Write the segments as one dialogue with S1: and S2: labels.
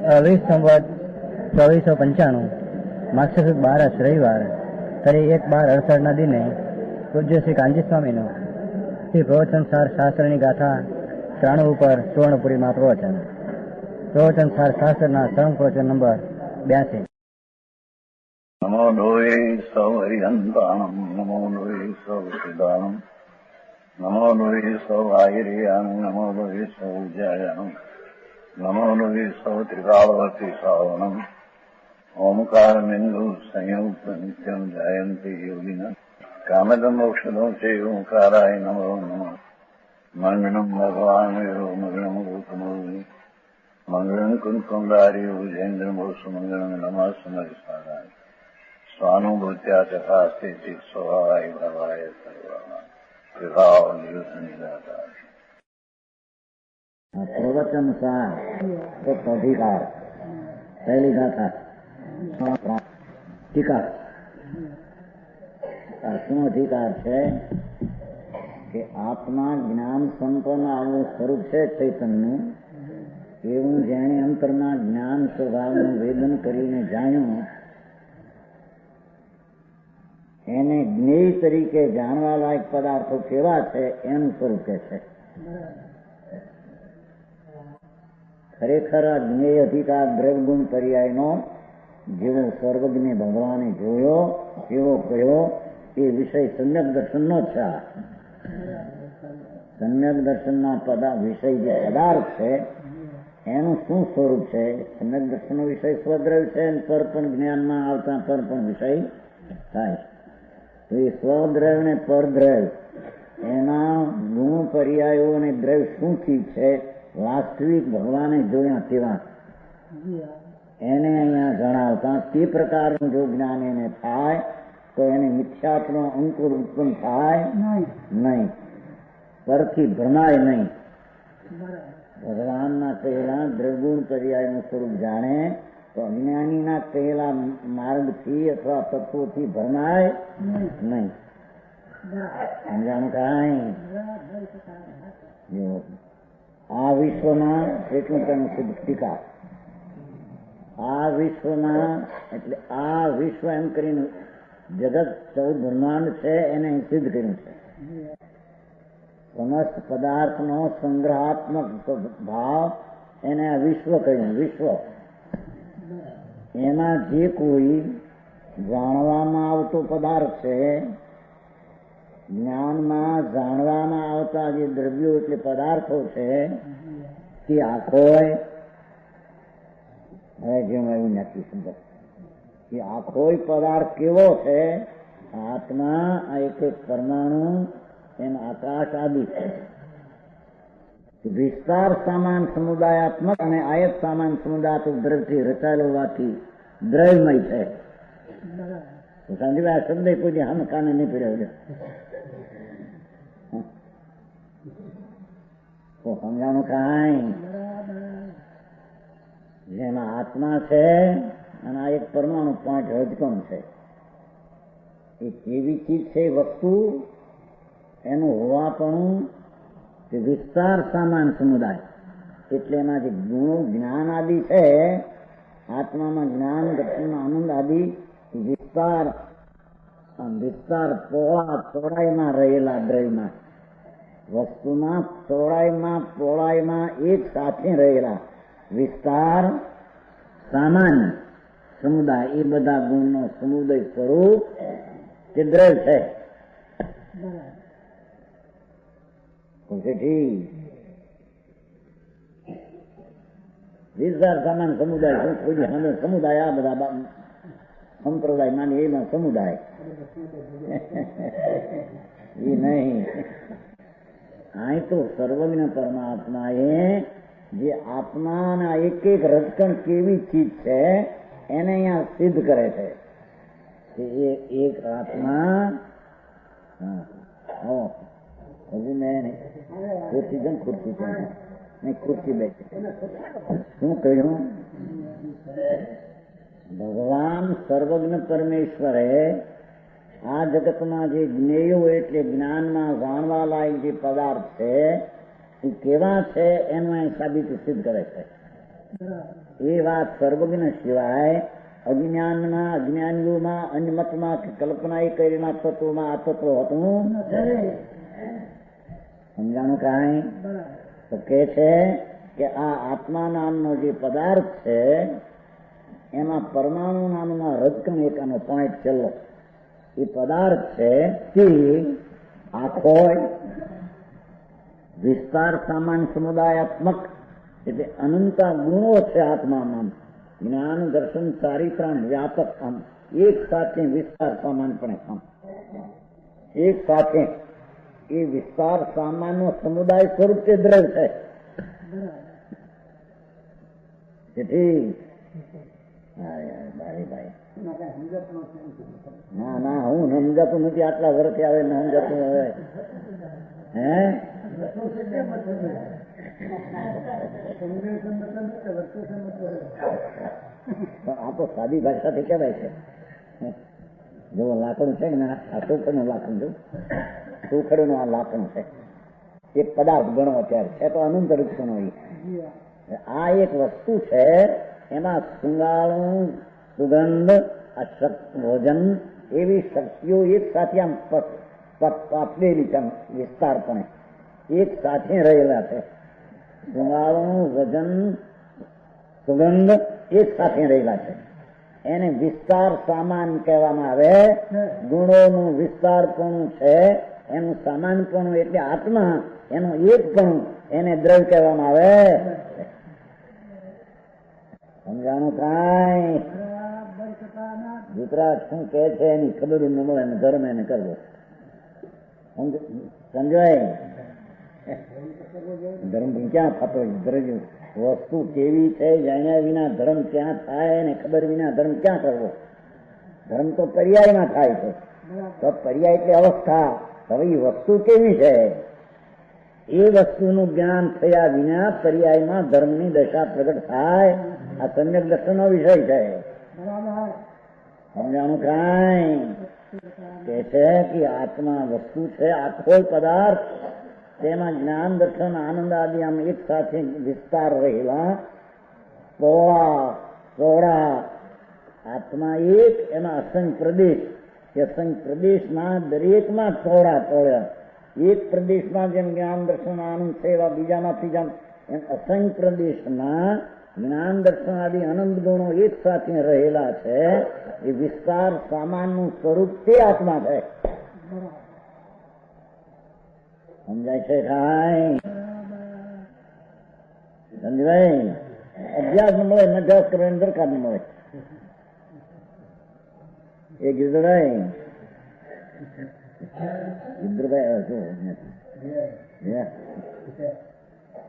S1: 20 સંવત 2495 માગશર 12 રવિવાર તારીખ 1/12/68 દિને પૂજ્ય શ્રી કાંજી સ્વામીનો શ્રી પ્રવચન સાર શાસ્ત્રની ગાથા 93 ઉપર સુવર્ણપુરીમાં પ્રવચન સાર શાસ્ત્રના સરંગ પ્રવચન નંબર 82.
S2: નમો લોહે સૌ હરિહંતાણમ નમો લોહે સૌ સિદ્ધાણમ નમો લોહે સૌ આયર્યાણમ નમો લોહે સૌ જયાણમ નમો લોહે સૌ ત્રિકાળવતી સાવણમ ઓમકાર બિંદુ સંયુક્ત નિત્યમ જયંતી યોગિના કામદમ મોક્ષદો છે ઓંકારાય નમો નમઃ મંગળમ ભગવાન મંગળમ ગૌતમોની મંગળમ કુંકુંડારી ભુજેન્દ્ર મોક્ષ મંગળમ નમઃ સમરિસારાય સ્વાનુભૂત્યા તથાસ્તે ચિત સ્વભાવાય ભવાય સર્વમાં વિભાવ નિદાતા.
S3: પ્રવચન સાર અધિકાર પહેલી ગાથા ટીકા. શું અધિકાર છે કે આત્મા જ્ઞાન સંપન્ન આવું સ્વરૂપ છે ચૈતન્યનું, એવું જેણે અંતરના જ્ઞાન સ્વભાવનું વેદન કરીને જાણ્યું એને જ્ઞેય તરીકે જાણવા લાયક પદાર્થો કેવા છે એનું સ્વરૂપ કે છે. ખરેખર જ્ઞેય અધિકાર દ્રવ્યગુણ પર્યાયનો જેવો સર્વજ્ઞ ભગવાને જોયો એવો કયો એ વિષય સમ્યક દર્શનનો છે. સમ્યક દર્શનના વિષય જે પદાર્થ છે એનું શું સ્વરૂપ છે? સમ્યક દર્શનનો વિષય સ્વદ્રવ્ય છે, પર પણ જ્ઞાનમાં આવતા પર પણ વિષય થાય. તો એ સ્વદ્રવ્ય ને પરદ્રવ્ય એના ગુણ પર્યાયો અને દ્રવ્ય શું ચીજ છે વાસ્તવિક ભગવાને જોયા તેવા એને અહીંયા જણાવતા તે પ્રકારનું જો જ્ઞાન એને થાય તો એને મિથ્યાત્વનો અંકુર ઉત્પન્ન થાય નહીં, પરથી ભ્રમાય નહીં. ભગવાનના કહેલા દ્રગુણ પર્યાયનું સ્વરૂપ જાણે તો અજ્ઞાનીના કહેલા માર્ગથી અથવા તત્વોથી ભ્રમાય નહીં. સમજાણું કાંઈ? આ વિશ્વમાં એટલું તેનું શુદ્ધ ટીકા. આ વિશ્વમાં એટલે આ વિશ્વ એમ કરીને જગત 14 બ્રહ્માંડ છે એને સિદ્ધ કર્યું છે. સમસ્ત પદાર્થનો સંગ્રહાત્મક ભાવ એને આ વિશ્વ કહ્યું. વિશ્વ એમાં જે કોઈ જાણવામાં આવતો પદાર્થ છે, જ્ઞાનમાં જાણવામાં આવતા જે દ્રવ્યો એટલે પદાર્થો છે તે આખોય હવે જેમ એવું નથી સમજ કે આખોય પદાર્થ કેવો છે? આત્મા આ એક પરમાણુ એમ આકાશ આદિ છે. વિસ્તાર સામાન સમુદાયાત્મક અને આયત સામાન સમુદાયાત્મક દ્રવ્યથી રચાયેલો હોવાથી દ્રવ્યમય છે. સમજી આ શબ્દ કોઈ હમ કાને નહીં પડ્યો તો સમજાનું કાંઈ? જેમાં આત્મા છે અને આ એક પરમાણુ 5 રજકણ છે. એ કેવી ચીજ છે વસ્તુ એનું હોવાપણું કે વિસ્તાર સામાન સમુદાય એટલે એના જે ગુણો જ્ઞાન આદિ છે આત્મામાં જ્ઞાન દર્શન આનંદ આદિ વિસ્તાર પહોળાઈમાં રહેલા દ્રવ્યમાં વસ્તુમાં પહોળાઈમાં એક સાથે રહેલા વિસ્તાર સામાન્ય સમુદાય એ બધા ગુણનો સમુદય સ્વરૂપ તે દ્રવ્ય છે. વિસ્તાર સામાન સમુદાય સમુદાય આ બધા સંપ્રદાય માની એમાં સમુદાય એ નહીં. અહીં તો સર્વજ્ઞ પરમાત્માએ જે આત્માના એક એક રજકણ કેવી ચીજ છે એને અહીંયા સિદ્ધ કરે છે કે એક આત્મા હજુ મેં ખુરશી છે ખુરશી છે નહીં ખુરશી બેઠી શું કહ્યું? ભગવાન સર્વજ્ઞ પરમેશ્વરે આ જગતમાં જે જ્ઞેયો એટલે જ્ઞાનમાં જાણવા લાયક જે પદાર્થ છે એ કેવા છે એનું અહીં સાબિતી સિદ્ધ કરે છે. એ વાત સર્વજ્ઞ સિવાય અજ્ઞાનમાં, અજ્ઞાનીઓમાં, અન્યમતમાં કે કલ્પના એ કરીને તત્વમાં આ તત્વ હતું. સમજાણું કાંઈ? તો કે છે કે આ આત્મા નામનો જે પદાર્થ છે એમાં પરમાણુ નામના રજકણ એકાનો પોઈન્ટ છેલ્લો એ પદાર્થ છે તે આખો વિસ્તાર સામાન સમુદાયાત્મક એટલે અનંતા ગુણો છે આત્મામાં. જ્ઞાન દર્શન ચારિત્રાણ વ્યાપક આમ એક સાથે વિસ્તાર સામાનપણે આમ એક સાથે એ વિસ્તાર સામાનનો સમુદાય સ્વરૂપ તે દ્રવ છે. તેથી ભાઈ ના ના હું સમજાતું નથી. આટલા વર્ષથી આવે ને સમજાતું હવે હે આ તો સાદી ભાષાથી કહેવાય છે. જો લાકડું છે ને આ સુખડનું લાકડું જો સુખડનું આ લાકડું છે એક પદાર્થ ગણો અત્યારે છે તો અનંત વૃક્ષનો આ એક વસ્તુ છે. એમાં શૃંગાળું સુગંધ આ ભોજન એવી શક્તિઓ એક સાથે આમ પાતળેલી છે વિસ્તારપણે એક સાથે રહેલા છે. શૃંગાળું વજન સુગંધ એક સાથે રહેલા છે. એને વિસ્તાર સામાન કહેવામાં આવે. ગુણોનું વિસ્તારપણું છે એનું સામાનપણું એટલે આત્મા એનું એકપણું એને દ્રવ કહેવામાં આવે. સમજાણું કાંઈ? ગુજરાત શું કે છે એની ખબર ન મળે ને ધર્મ એને કરવો. સમજાય? ધર્મ ક્યાં થતો દ્રવ્ય વસ્તુ કેવી છે જાણ્યા વિના ધર્મ ક્યાં થાય ને ખબર વિના ધર્મ ક્યાં કરવો? ધર્મ તો પર્યાયમાં થાય છે. તો પર્યાય એટલે અવસ્થા. હવે એ વસ્તુ કેવી છે એ વસ્તુનું જ્ઞાન થયા વિના પર્યાયમાં ધર્મની દશા પ્રગટ થાય. આ સમ્યક દર્શનનો વિષય છે. સમજાણું કાંઈ? કે છે કે આત્મા વસ્તુ છે આખો પદાર્થ તેમાં જ્ઞાન દર્શન આનંદ આદિ આમ એક સાથે વિસ્તાર રહેલા સોળા આત્મા એક એમાં અસંખ્ય પ્રદેશ. અસંખ્ય પ્રદેશમાં દરેકમાં તોળ્યા એક પ્રદેશમાં જેમ જ્ઞાન દર્શન આનંદ છે એવા બીજામાં ત્રીજા એમ અસંખ્ય પ્રદેશમાં જ્ઞાન દર્શન આદિ અનંત ગુણો એક સાથે રહેલા છે. એ વિસ્તાર સામાનનું સ્વરૂપ તે આત્મા છે. સમજાય છે કાંઈ? સમજાય? અભ્યાસ ન મળે અભ્યાસ કરવાની દરકાર ન મળે. એ ગિરધરભાઈ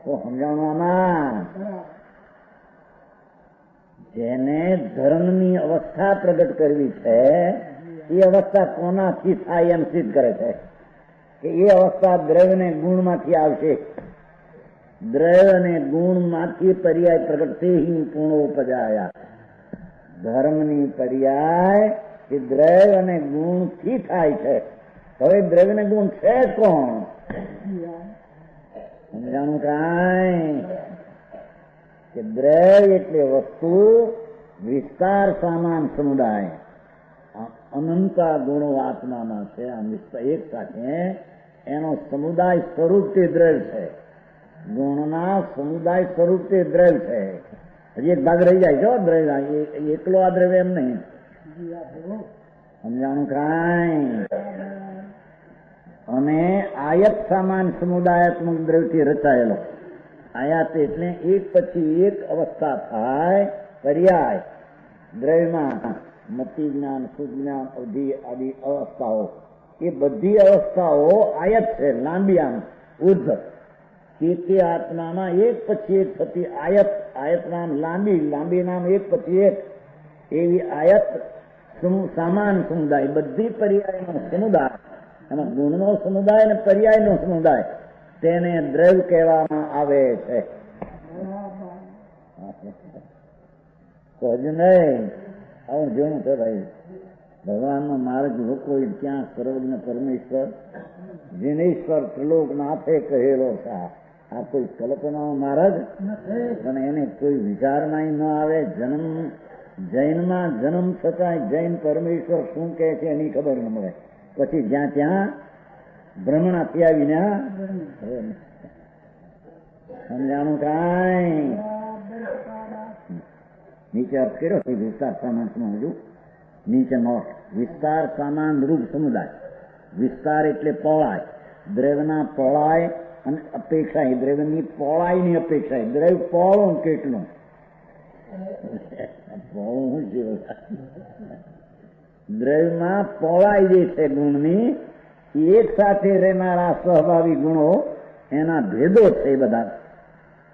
S3: તો સમજાવવાનું આમાં જેને ધર્મની અવસ્થા પ્રગટ કરવી છે એ અવસ્થા કોનાથી થાય એમ સિદ્ધ કરે છે કે એ અવસ્થા દ્રવ્ય ને ગુણમાંથી આવશે. દ્રવ્ય અને ગુણમાંથી પર્યાય પ્રગટ થી પૂર્ણો ઉપજાયા. ધર્મની પર્યાય એ દ્રવ્ય અને ગુણથી થાય છે. હવે દ્રવ્ય ને ગુણ છે કોણ? સમજાણું કાંઈ? કે દ્રવ્ય એટલે વસ્તુ વિસ્તાર સામાન સમુદાય અનંતા ગુણો આત્મામાં છે. આમ એક સાથે એનો સમુદાય સ્વરૂપ તે દ્રવ્ય છે. ગુણના સમુદાય સ્વરૂપ તે દ્રવ્ય છે. હજી એક ભાગ રહી જાય છો દ્રવ્ય એકલો આ દ્રવ્ય એમ નહીં. સમજાણું કાંઈ? અને આયત સામાન સમુદાયાત્મક દ્રવ્યથી રચાયેલો. આયાત એટલે એક પછી એક અવસ્થા થાય પર્યાય દ્રવ્યમાં મતિ જ્ઞાન સુજ્ઞાન અવધિ આદિ અવસ્થાઓ એ બધી અવસ્થાઓ આયત છે. લાંબી આમ ઉર્ધ તે આત્મામાં એક પછી એક થતી આયત નામ લાંબી નામ એક પછી એક એવી આયત સામાન સમુદાય બધી પર્યાયનો સમુદાય એમાં ગુણનો સમુદાય અને પર્યાયનો સમુદાય તેને દ્રવ્ય કહેવામાં આવે છે. તો હજુ નહીં આવું જોયું છે ભાઈ. ભગવાનનો માર્ગ લોકો ક્યાં સર્વજ્ઞ પરમેશ્વર જીનેશ્વર ત્રિલોક નાથે કહેલો છે. આ કોઈ કલ્પનાઓ મહારાજ, પણ એને કોઈ વિચારમાં ન આવે. જૈનમાં જન્મ છતાંય જૈન પરમેશ્વર શું કહે છે એની ખબર ન મળે. પછી જ્યાં ત્યાં ભ્રમણ આપી આવીને સમજાણું કાંઈ નીચે અર્થ કર્યો છે વિસ્તાર સામાન હજુ નીચે નોટ. વિસ્તાર સામાન રૂપ સમુદાય. વિસ્તાર એટલે પહોળાઈ, દ્રવ્યના પહોળાઈ અને અપેક્ષા. દ્રવ્યની પહોળાઈની અપેક્ષા. દ્રવ્ય પહોળું કેટલું પહોળું છે, દ્રવ્યમાં પહોળાઈ જે છે ગુણની, એક સાથે રહેનારા સ્વભાવી ગુણો એના ભેદો છે. એ બધા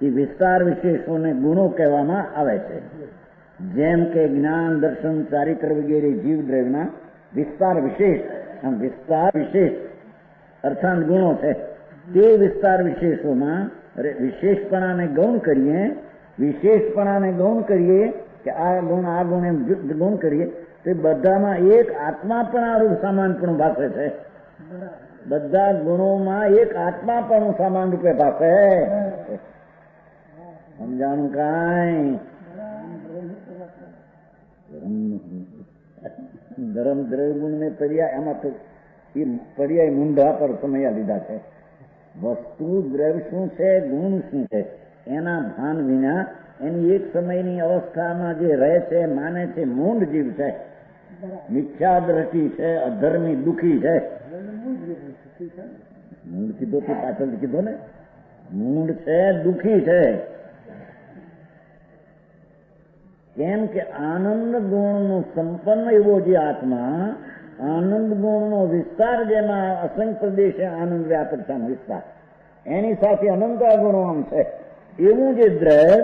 S3: એ વિસ્તાર વિશેષોને ગુણો કહેવામાં આવે છે. જેમ કે જ્ઞાન, દર્શન, ચારિત્ર વગેરે જીવ દ્રવ્યના વિસ્તાર વિશેષ. આમ વિસ્તાર વિશેષ અર્થાત ગુણો છે. તે વિસ્તાર વિશેષોમાં વિશેષપણાને ગૌણ કરીએ, વિશેષપણાને ગૌણ કરીએ કે આ ગુણ એમ ગૌણ કરીએ તો બધામાં એક આત્માપણારૂપ સમાનપણું ભાષે છે. બધા ગુણોમાં એક આત્માપણું સમાન રૂપે ભાષે. સમજાણું કાંઈ? ધર્મ દ્રવ્ય ગુણ ને પર્યાય, એમાં તો એ પર્યાય મૂંઢા પર સમયા લીધા છે. વસ્તુ દ્રવ્ય શું છે, ગુણ શું છે, એના ભાન વિના એની એક સમયની અવસ્થામાં જે રહે છે, માને છે, મૂંઢ જીવ છે, મિથ્યા દ્રષ્ટિ છે, અધર્મી, દુઃખી છે. મૂંઢ કીધો તે પાછળ કીધો ને, મૂંઢ છે, દુઃખી છે. કેમ કે આનંદ ગુણનો સંપન્ન એવો જે આત્મા, આનંદ ગુણનો વિસ્તાર જેમાં અસંખ્ય પ્રદેશે આનંદ વ્યાપકતાનો વિસ્તાર, એની સાથે અનંત ગુણો આમ છે. એવું જે દ્રવ્ય,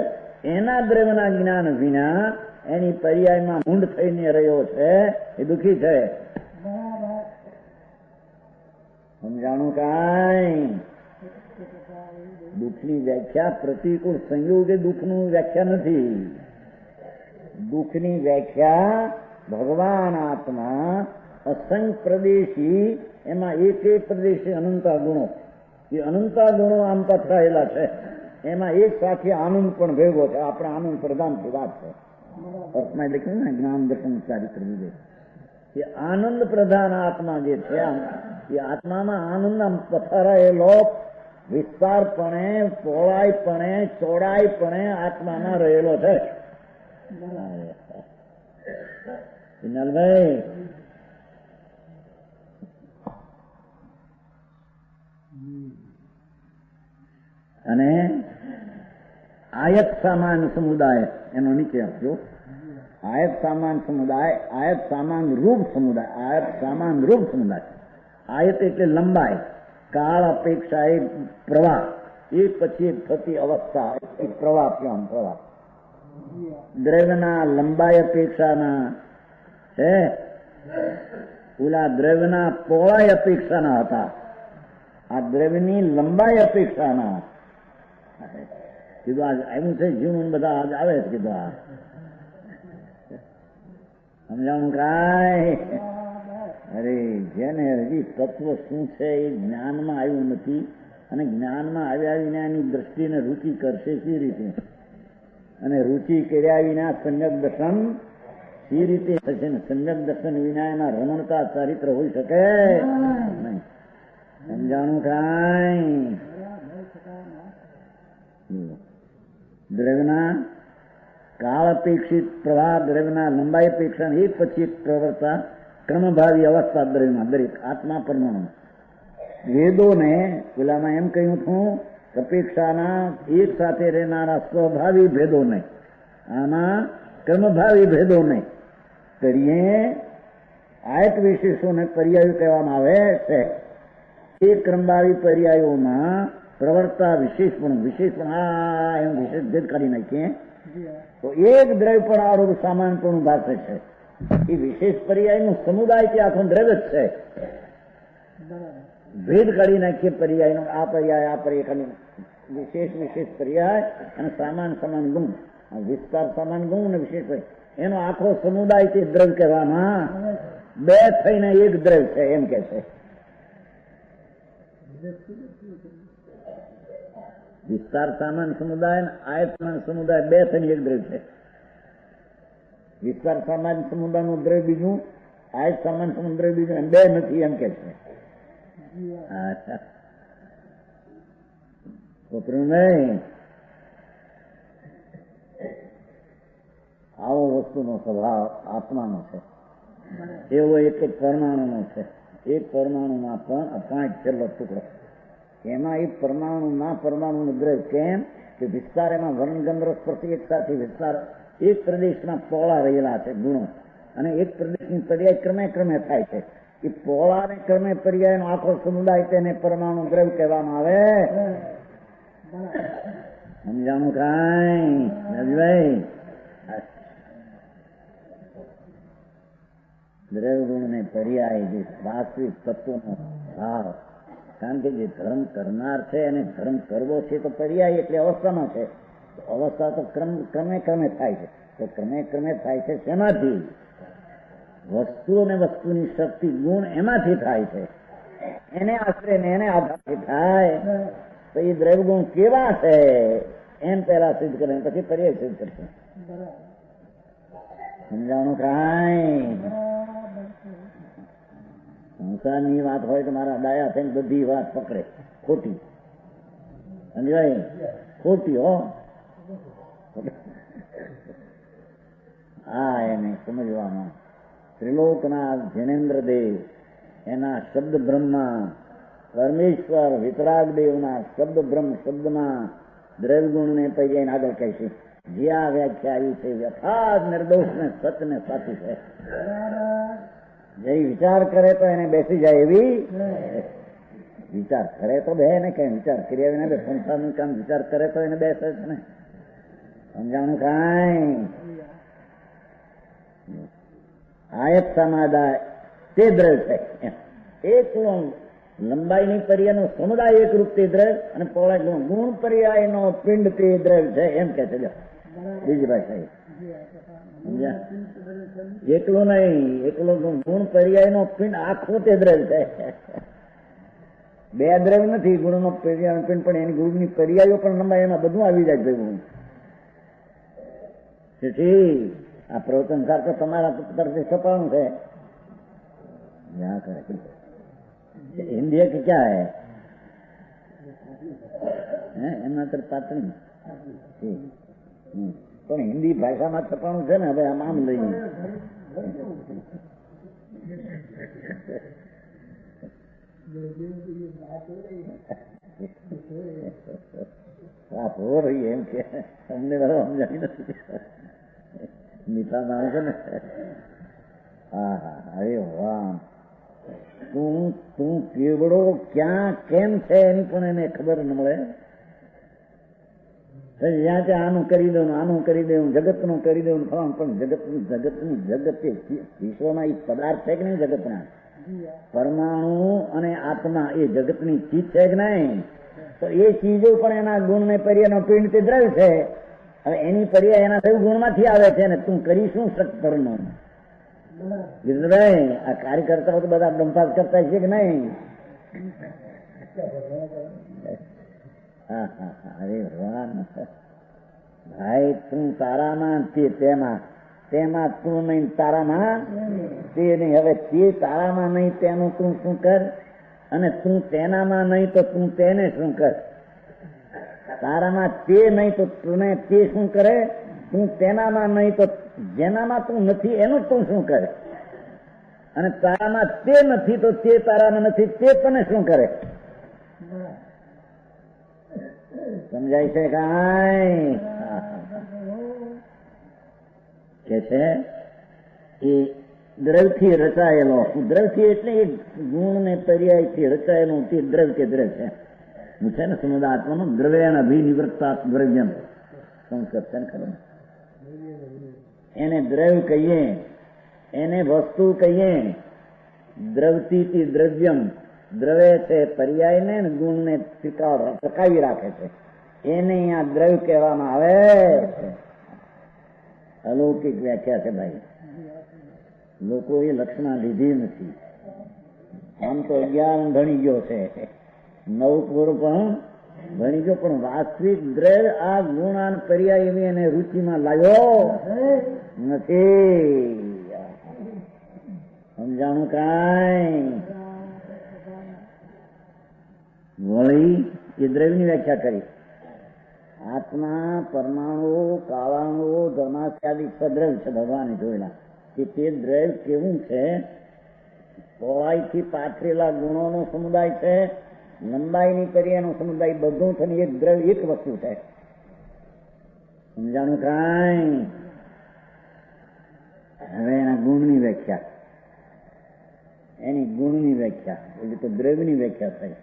S3: એના દ્રવ્યના જ્ઞાન વિના એની પર્યાયમાં મૂંઢ થઈને રહ્યો છે, એ દુઃખી છે. સમજાણું કાંઈ? દુઃખની વ્યાખ્યા પ્રતિકૂળ સંયોગે દુઃખનું વ્યાખ્યા નથી. દુઃખની વ્યાખ્યા ભગવાન આત્મા અસંખ્ય પ્રદેશી, એમાં એક એક પ્રદેશી અનંતા ગુણો, એ અનંતા ગુણો આમ પથરાયેલા છે. એમાં એક સાથે આનંદ પણ ભેગો છે. આપણે આનંદ પ્રધાન વાત છે. અર્થમાં લખ્યું ને જ્ઞાન, દર્શન, ચારિત્ર વિવેક. એ આનંદ પ્રધાન આત્મા જે છે, એ આત્મામાં આનંદ આમ પથરાયેલો વિસ્તારપણે, પહોળાઈપણે, ચોડાઈપણે આત્મામાં રહેલો છે. વિનલભાઈ, અને આયત સામાન સમુદાય એનો નીચે આપજો. આયત સામાન સમુદાય, આયત સામાન રૂપ સમુદાય, આયત સામાન રૂપ સમુદાય. આયત એટલે લંબાઈ, કાળ અપેક્ષા એક પ્રવાહ, એક પછી એક થતી અવસ્થા, એક પ્રવાહ ક્યાં પ્રવાહ. દ્રવ્યના લંબાઈ અપેક્ષાના છે, ઓલા દ્રવ્યના પહોળાઈ અપેક્ષાના હતા. આ દ્રવ્યની લંબાઈ અપેક્ષાના કીધું. આજ આવ્યું છે જીવન, બધા આજ આવે છે. કીધું આ સમજાણું કાંઈ? અરે જેને હજી તત્વ શું છે એ જ્ઞાનમાં આવ્યું નથી, અને જ્ઞાનમાં આવ્યા વિના એની દ્રષ્ટિને રુચિ કરશે સી રીતે, અને રુચિ કર્યા વિના સમ્યક દર્શન સી રીતે થશે ને? સમ્યક દર્શન વિના એના રમણતા ચારિત્ર હોઈ શકે નહીં. સમજાણું કાંઈ? દ્રવ્યના કાળ અપેક્ષિત પ્રવાહ, દ્રવ્યના લંબાઈ અપેક્ષા એક પછી એક પ્રવર્તા ક્રમભાવી અવસ્થા દ્રવ્યમાં દરેક આત્મા પરમાણુ. વેદોને પેલામાં એમ કહ્યું હતું, અપેક્ષાના એક સાથે રહેનારા સ્વભાવી ભેદો નહીં, આમાં ક્રમભાવી ભેદો નહીં કરીએ. આયત વિશેષોને પર્યાયો કહેવામાં આવે છે. એ ક્રમભાવી પર્યાયોમાં પ્રવર્તા વિશેષપણ આ એમ વિશેષ ભેદ કાઢી નાખીએ તો એક દ્રવ્ય પણ આરોપ સામાન્યપણું ભાષે છે. એ વિશેષ પર્યાયનો સમુદાય કે આખો દ્રવ્ય જ છે. ભેદ કાઢી નાખીએ પર્યાયનો, આ પર્યાય આ પર્યાય, વિશેષ પર્યાય અને સમાન ગુણ, વિસ્તાર સમાન ગુણ અને વિશેષ એનો આખો સમુદાય તે દ્રવ્ય કહેવામાં, બે થઈને એક દ્રવ્ય છે એમ કે છે. વિસ્તાર સામાન સમુદાય અને આયત સામાન સમુદાય બે થઈને એક દ્રવ્ય છે. વિસ્તાર સામાન સમુદાયનું દ્રવ્ય બીજું, આયત સામાન સમુદાય દ્રવ્ય બીજું, એમ બે નથી એમ કે છે. છોકરું નહીં, આવો વસ્તુનો સ્વભાવ આત્માનો છે. એવો એક એક પરમાણુનો છે. એક પરમાણુમાં પણ અપાંચ છેલ્લો ટુકડો. એમાં એક પરમાણુના પરમાણુનું દ્રવ્ય કેમ કે વિસ્તાર એમાં વર્ણગંધ્ર સ્પર્શી એક સાથે વિસ્તાર એક પ્રદેશમાં પોળા રહેલા છે ગુણો, અને એક પ્રદેશની પર્યાય ક્રમે ક્રમે થાય છે. એ પોળા ને ક્રમે પર્યાયનો આખો સમુદાય તેને પરમાણુ દ્રવ્ય કહેવામાં આવે. સમજાણું કાંઈ ભાઈ? દ્રવ્ય ગુણ ને પર્યાય જે વાસ્તવિક તત્વનો ભાવ, કારણ કે જે ધર્મ કરનાર છે અને ધર્મ કરવો છે તો પર્યાય એટલે અવસ્થાનો છે. અવસ્થા તો ક્રમે ક્રમે થાય છે. તો ક્રમે ક્રમે થાય છે શેમાંથી? વસ્તુ અને વસ્તુની શક્તિ ગુણ એમાંથી થાય છે. એને આશરે ને એને આધારથી થાય. તો એ દ્રવ્ય ગુણ કેવા છે એમ પહેલા સિદ્ધ કરે, પછી પર્યાય સિદ્ધ કરશે. સમજાણું કાંઈ? સંસારની વાત હોય તો મારા ડાયા થઈને બધી વાત પકડે, ખોટી સમજાય, ખોટી હો. હા, એને સમજવામાં ત્રિલોકના જૈનેન્દ્ર દેવ એના શબ્દ બ્રહ્મા, પરમેશ્વર વિતરાગ દેવના શબ્દ બ્રહ્મ શબ્દમાં દ્રવ્ય ગુણને પછી એને આગળ કહે છે જે આ વ્યાખ્યા આવી છે યથાર્થ નિર્દોષ ને સત્ય ને સાચી છે. જે વિચાર કરે તો એને બેસી જાય એવી, વિચાર કરે તો બે ને કઈ વિચાર કર્યા વિના બે સંસારનું કામ વિચાર કરે તો એને બેસે છે ને. સમજાણું કાંઈ? આયત સમાદાય તે દ્રવ્ય છે. એકલો લંબાઈની પર્યાયનો સમુદાય એક રૂપ તે દ્રવ્ય અને પહોળાઈ ગુણ પર્યાયનો પિંડ તે દ્રવ્ય છે એમ કે છે. બીજી ભાષા સમજ્યા? એકલો નહીં, એકલો ગુણ પર્યાયનો પિંડ આખો તે દ્રવ્ય છે. બે દ્રવ્ય નથી, ગુણનો પર્યાય પિંડ પણ એની ગુણની પર્યાયો પણ લંબાઈ એમાં બધું આવી જાય ભેગું. તેથી આ પ્રવચન સાર તો તમારા તરફથી છપાણું છે. हिंदी की क्या है એમના તરફ પાત્રી પણ હિન્દી ભાષામાં છપાણું છે ને. હવે આમ લઈએ હો રહી એમ કે અમને બધા સમજાવી નથી. મીઠા માણસ છે ને. હા હા, અરે વાહ, તું કેવડો ક્યાં કેમ છે એની પણ એને ખબર ન મળે. જ્યાં ત્યાં આનું કરી દઉં, આનું કરી દઉં, જગતનું કરી દઉં, પણ જગત વિશ્વમાં એ પદાર્થ છે કે નહીં? જગતના પરમાણુ અને આત્મા એ જગતની ચીજ છે કે નહીં? તો એ ચીજો પણ એના ગુણ ને પર્યાયનો પિંડ તે દ્રવ્ય છે. હવે એની પર્યાય એના થયું ગુણમાંથી આવે છે ને તું કરી શું સત્પરનું? ગિરધરભાઈ, આ કાર્યકર્તાઓ તો બધા ડંપાસ કરતા છે કે નહીં? હા હા હા, અરે ભગવાન ભાઈ, તું તારામાં તે તેમાં, તેમાં તું નહીં તારામાં તે નહીં. હવે તે તારામાં નહીં તેનું તું શું કર, અને તું તેનામાં નહીં તો તું તેને શું કર. તારામાં તે નહીં તો તું તે શું કરે, તું તેનામાં નહીં તો જેનામાં તું નથી એનું તું શું કરે, અને તારામાં તે નથી તો તે તારામાં નથી તે તને શું કરે. સમજાય છે કાંઈ? કે છે એ દ્રવ્યથી રચાયેલો, દ્રવ્યથી એટલે એ ગુણ ને પર્યાયથી રચાયેલું તે દ્રવ્ય કે દ્રવ્ય છે. હું છે ને સમુદાત્માનું દ્રવ્ય અભિનિવૃત્તા દ્રવ્યમ સંસ્કૃત છે ને ખબર, એને દ્રવ્ય કહીએ, એને વસ્તુ કહીએ. દ્રવતી દ્રવ્યમ, દ્રવ્ય છે પર્યાય ને ગુણ ને ટકાવી રાખે છે, એને અહીંયા દ્રવ્ય કહેવામાં આવે છે. અલૌકિક વ્યાખ્યા છે ભાઈ, લોકો એ લક્ષણા લીધી નથી. આમ તો 11 ભણી ગયો છે, 9 પૂર્વ પણ ભણી ગયો, પણ વાસ્તવિક દ્રવ્ય આ ગુણ પર્યાય એવી એને રુચિમાં લાવ્યો નથી. સમજાણું કાંઈ? વળી એ દ્રવ્યની વ્યાખ્યા કરી. આત્મા, પરમાણુ, કાળાણુ, ધર્માસ્યાદિક સદ્રવ્ય છે ભગવાને જોયેલા. કે તે દ્રવ્ય કેવું છે? પહોળાઈથી પાથરેલા ગુણોનો સમુદાય છે, લંબાઈની પર્યાયનો સમુદાય, બધું છે ને એક દ્રવ્ય એક વસ્તુ છે. સમજાણું કાંઈ? હવે એના ગુણની વ્યાખ્યા, એની ગુણની વ્યાખ્યા એટલે તો દ્રવ્યની વ્યાખ્યા થઈ.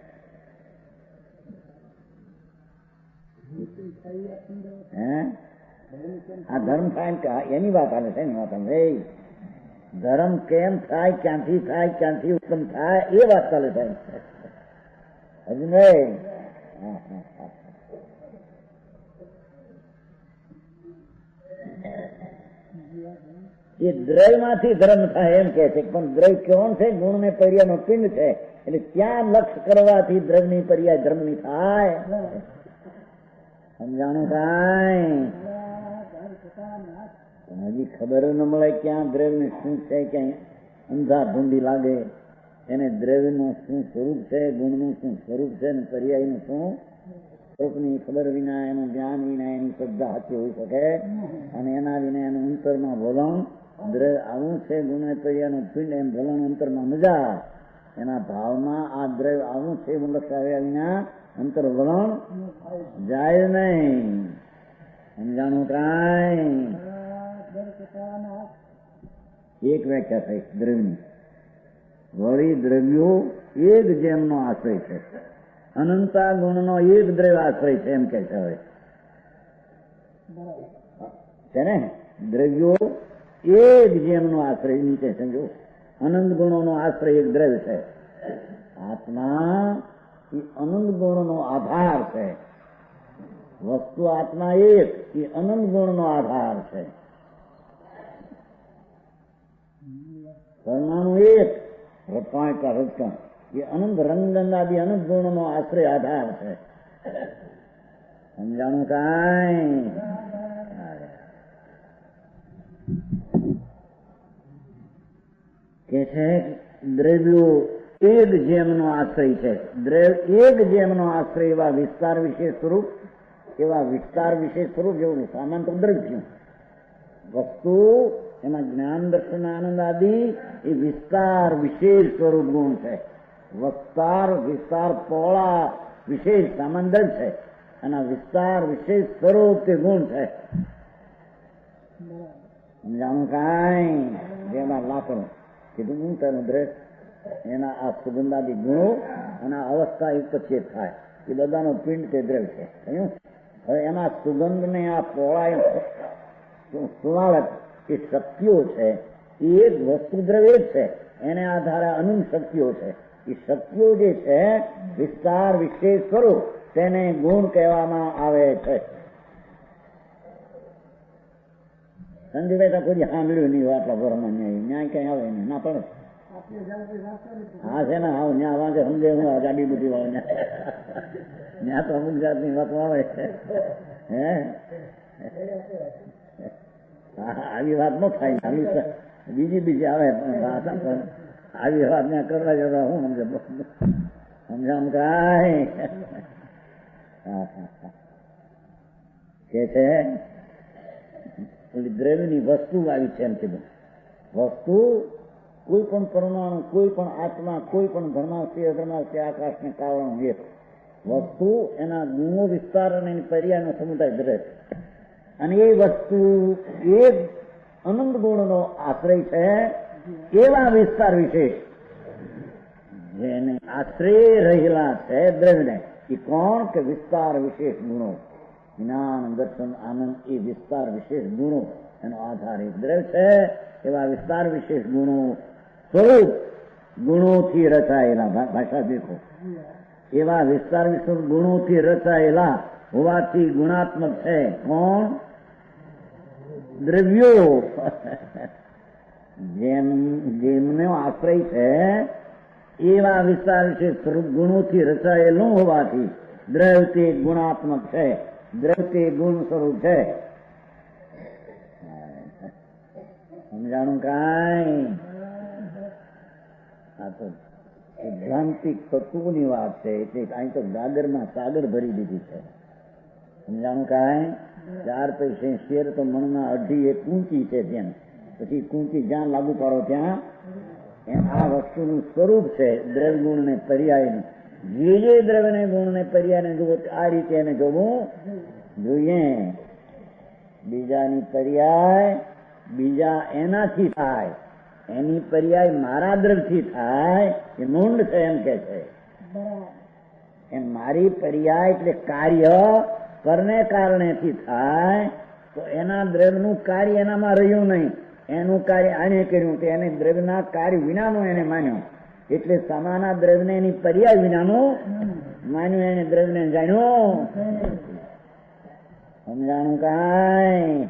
S3: આ ધર્મ થાય એની વાત આવે છે, એની વાત આવે. ધર્મ કેમ થાય, ક્યાંથી થાય, ક્યાંથી ઉત્પન્ન થાય એ વાત ચાલે છે. હજુ નહીં. એ દ્રવ્યમાંથી ધર્મ થાય એમ કે છે, પણ દ્રવ્ય કોણ છે? ગુણ ને પર્યાયનો પિંડ છે. એટલે ત્યાં લક્ષ કરવાથી દ્રવ્યની પર્યાય ધર્મની થાય. સમજાણું કાંઈ? હજી ખબર ન મળે ક્યાં દ્રવ્ય શું છે, ક્યાંય અંધા ધૂંધી લાગે. એને દ્રવ્યનું શું સ્વરૂપ છે, ગુણનું શું સ્વરૂપ છે, અને પર્યાયનું શું સ્વરૂપની ખબર વિના, એનું જ્ઞાન વિના એની શ્રદ્ધા સાચી હોઈ શકે, અને એના વિના એનું અંતરમાં વલણ દ્રવ્ય આવું છે, ગુણ પર્યાયનું પિંડ એમ વલણ અંતરમાં મજા. એના ભાવમાં આ દ્રવ્ય આવું છે એવું લક્ષ આવ્યા વિના અંતર વલણ જાય નહીં. સમજાણું કાંઈ? એક વ્યાખ્યા થઈ દ્રવ્યની. વળી દ્રવ્યો એક જેમનો આશ્રય છે, અનંતા ગુણનો એક દ્રવ્ય આશ્રય છે એમ કે છે. હવે છે ને, દ્રવ્યો એક જેમનો આશ્રય નીચે સમજો, અનંત ગુણોનો આશ્રય એક દ્રવ્ય છે. આત્મા એ અનંત ગુણનો આધાર છે. વસ્તુ આત્મા એક એ અનંત ગુણનો આધાર છે. પરમાણુ એક રત્ન એ અનંત રંગગંગાદી અનંત ગુણનો આશ્રય આધાર છે. સમજાણું કાંઈ? કે છે દ્રવ્યો એક જેમનો આશ્રય છે. દ્રવ્ય એક જેમનો આશ્રય એવા વિસ્તાર વિશેષ સ્વરૂપ, એવા વિસ્તાર વિશેષ સ્વરૂપ જેવું સામાન તો દ્રવ્ય વસ્તુ, એમાં જ્ઞાન દર્શન આનંદ આદિ એ વિસ્તાર વિશેષ સ્વરૂપ ગુણ છે. વિસ્તાર પહોળા વિશેષ સામાન દ્રવ્ય છે, અને વિસ્તાર વિશેષ સ્વરૂપ તે ગુણ છે. સમજાણું કાંઈ? જેમાં લાકડું કીધું હું તેનું દ્રવ્ય, એના આ સુગંધાદી ગુણો અને અવસ્થા યુક્ત ચેત થાય એ બધાનો પિંડ તે દ્રવ્ય છે. હવે એમાં સુગંધ ને આ પહોળાઈ સુવાળક એ શક્તિઓ છે, એ એક વસ્તુ દ્રવ્ય જ છે. એને આધારે અનંત શક્તિઓ છે. એ શક્તિઓ જે છે વિસ્તાર વિશેષ સ્વરૂપ, તેને ગુણ કહેવામાં આવે છે. સંજયભાઈ તો કોઈ સાંભળ્યું નહીં આટલા ભરમાં ન્યાય કઈ આવે નહીં, ના પડે. હા છે ને, આવું ત્યાં વાંચે સમજે હું જાડી બુદ્ધિ વાળો ત્યાં તો અમુક જાતની વાતો આવે છે. હે આવી વાત ન થાય, બીજી આવે પણ આવી વાત ત્યાં કરવા જતા હું સમજામ કાંઈ? કે છે દ્રવ્યની વસ્તુ આવી છે એમ કીધું. વસ્તુ કોઈ પણ પરમાણુ, કોઈ પણ આત્મા, કોઈ પણ ધર્માસ્ય અધર્માસ્ય આકાશ ને કારણ એક વસ્તુ, એના ગુણો વિસ્તાર અને એની પર્યાયનો સમુદાય દ્રવ્ય, અને એ વસ્તુ એક અનંત ગુણનો આશ્રય છે. એવા વિસ્તાર વિશેષ જેને આશ્રય રહેલા છે દ્રવ્યને, એ કોણ? કે વિસ્તાર વિશેષ ગુણો, જ્ઞાન દર્શન આનંદ એ વિસ્તાર વિશેષ ગુણો એનો આધાર એક દ્રવ્ય છે. એવા વિસ્તાર વિશેષ ગુણો સ્વરૂપ ગુણોથી રચાયેલા, ભાષા દેખો, એવા વિસ્તાર વિશેષ ગુણોથી રચાયેલા હોવાથી ગુણાત્મક છે. કોણ? દ્રવ્યો. જેમનો આશ્રય છે એવા વિસ્તાર વિશેષ સ્વરૂપ ગુણોથી રચાયેલું હોવાથી દ્રવ્યથી ગુણાત્મક છે, દ્રવ્યથી ગુણ સ્વરૂપ છે. સમજાણું કાંઈ? આ તો સિદ્ધાંતિક તત્વની વાત છે, એટલે અહીં તો ગાગરમાં સાગર ભરી દીધી છે. સમજાણું કાંઈ? 4 પૈસે શેર તો મણના અઢી એક કૂંચી છે, ત્યાં પછી કૂંચી જ્યાં લાગુ પાડો ત્યાં આ વસ્તુનું સ્વરૂપ છે. દ્રવ્ય ગુણ ને પર્યાય, જે દ્રવ્ય ને ગુણ ને પર્યાય ને જોવો આ રીતે એને જોવું જોઈએ. બીજાની પર્યાય બીજા એનાથી થાય, એની પર્યાય મારા દ્રવ્યથી થાય એ મૂંડ છે એમ કે છે. એમ મારી પર્યાય એટલે કાર્ય પરને કારણેથી થાય તો એના દ્રવ્યનું કાર્ય એનામાં રહ્યું નહીં, એનું કાર્ય આને કર્યું તો એને દ્રવ્યના કાર્ય વિનાનું એને માન્યું, એટલે સમાના દ્રવ્યને એની પર્યાય વિનાનું માન્યું, એને દ્રવ્યને જાણ્યું. સમજાણું કાંઈ?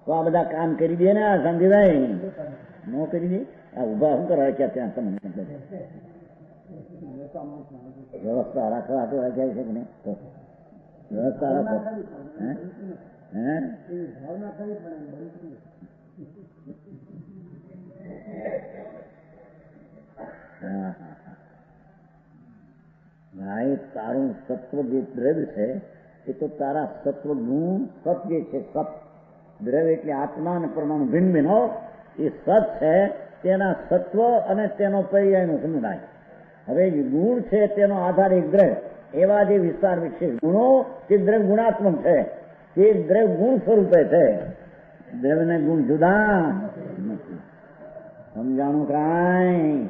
S3: તો આ બધા કામ કરી દે ને સંજયભાઈ, ન કરી દે? આ ઉભા શું કરવા ક્યાં ત્યાં તમને વ્યવસ્થા રાખવા તો જાય છે કે નહીં? તો વ્યવસ્થા રાખો. ભાઈ તારું સત્વ જે દ્રવ્ય છે એ તો તારા સત્વ ગુણ સત જે છે, સત દ્રવ્ય એટલે આત્મા અને પરમાણુ ભિન્ન ભિન્ન હો, એ સત છે તેના સત્વ અને તેનો પર્યાયનો સમુદાય. હવે ગુણ છે તેનો આધાર એક દ્રવ્ય, એવા જે વિસ્તાર વિશેષ ગુણો તે દ્રવ્ય ગુણાત્મક છે, તે દ્રવ્ય ગુણ સ્વરૂપે છે, દ્રવ્ય ને ગુણ જુદા નથી. સમજાણું કાંઈ?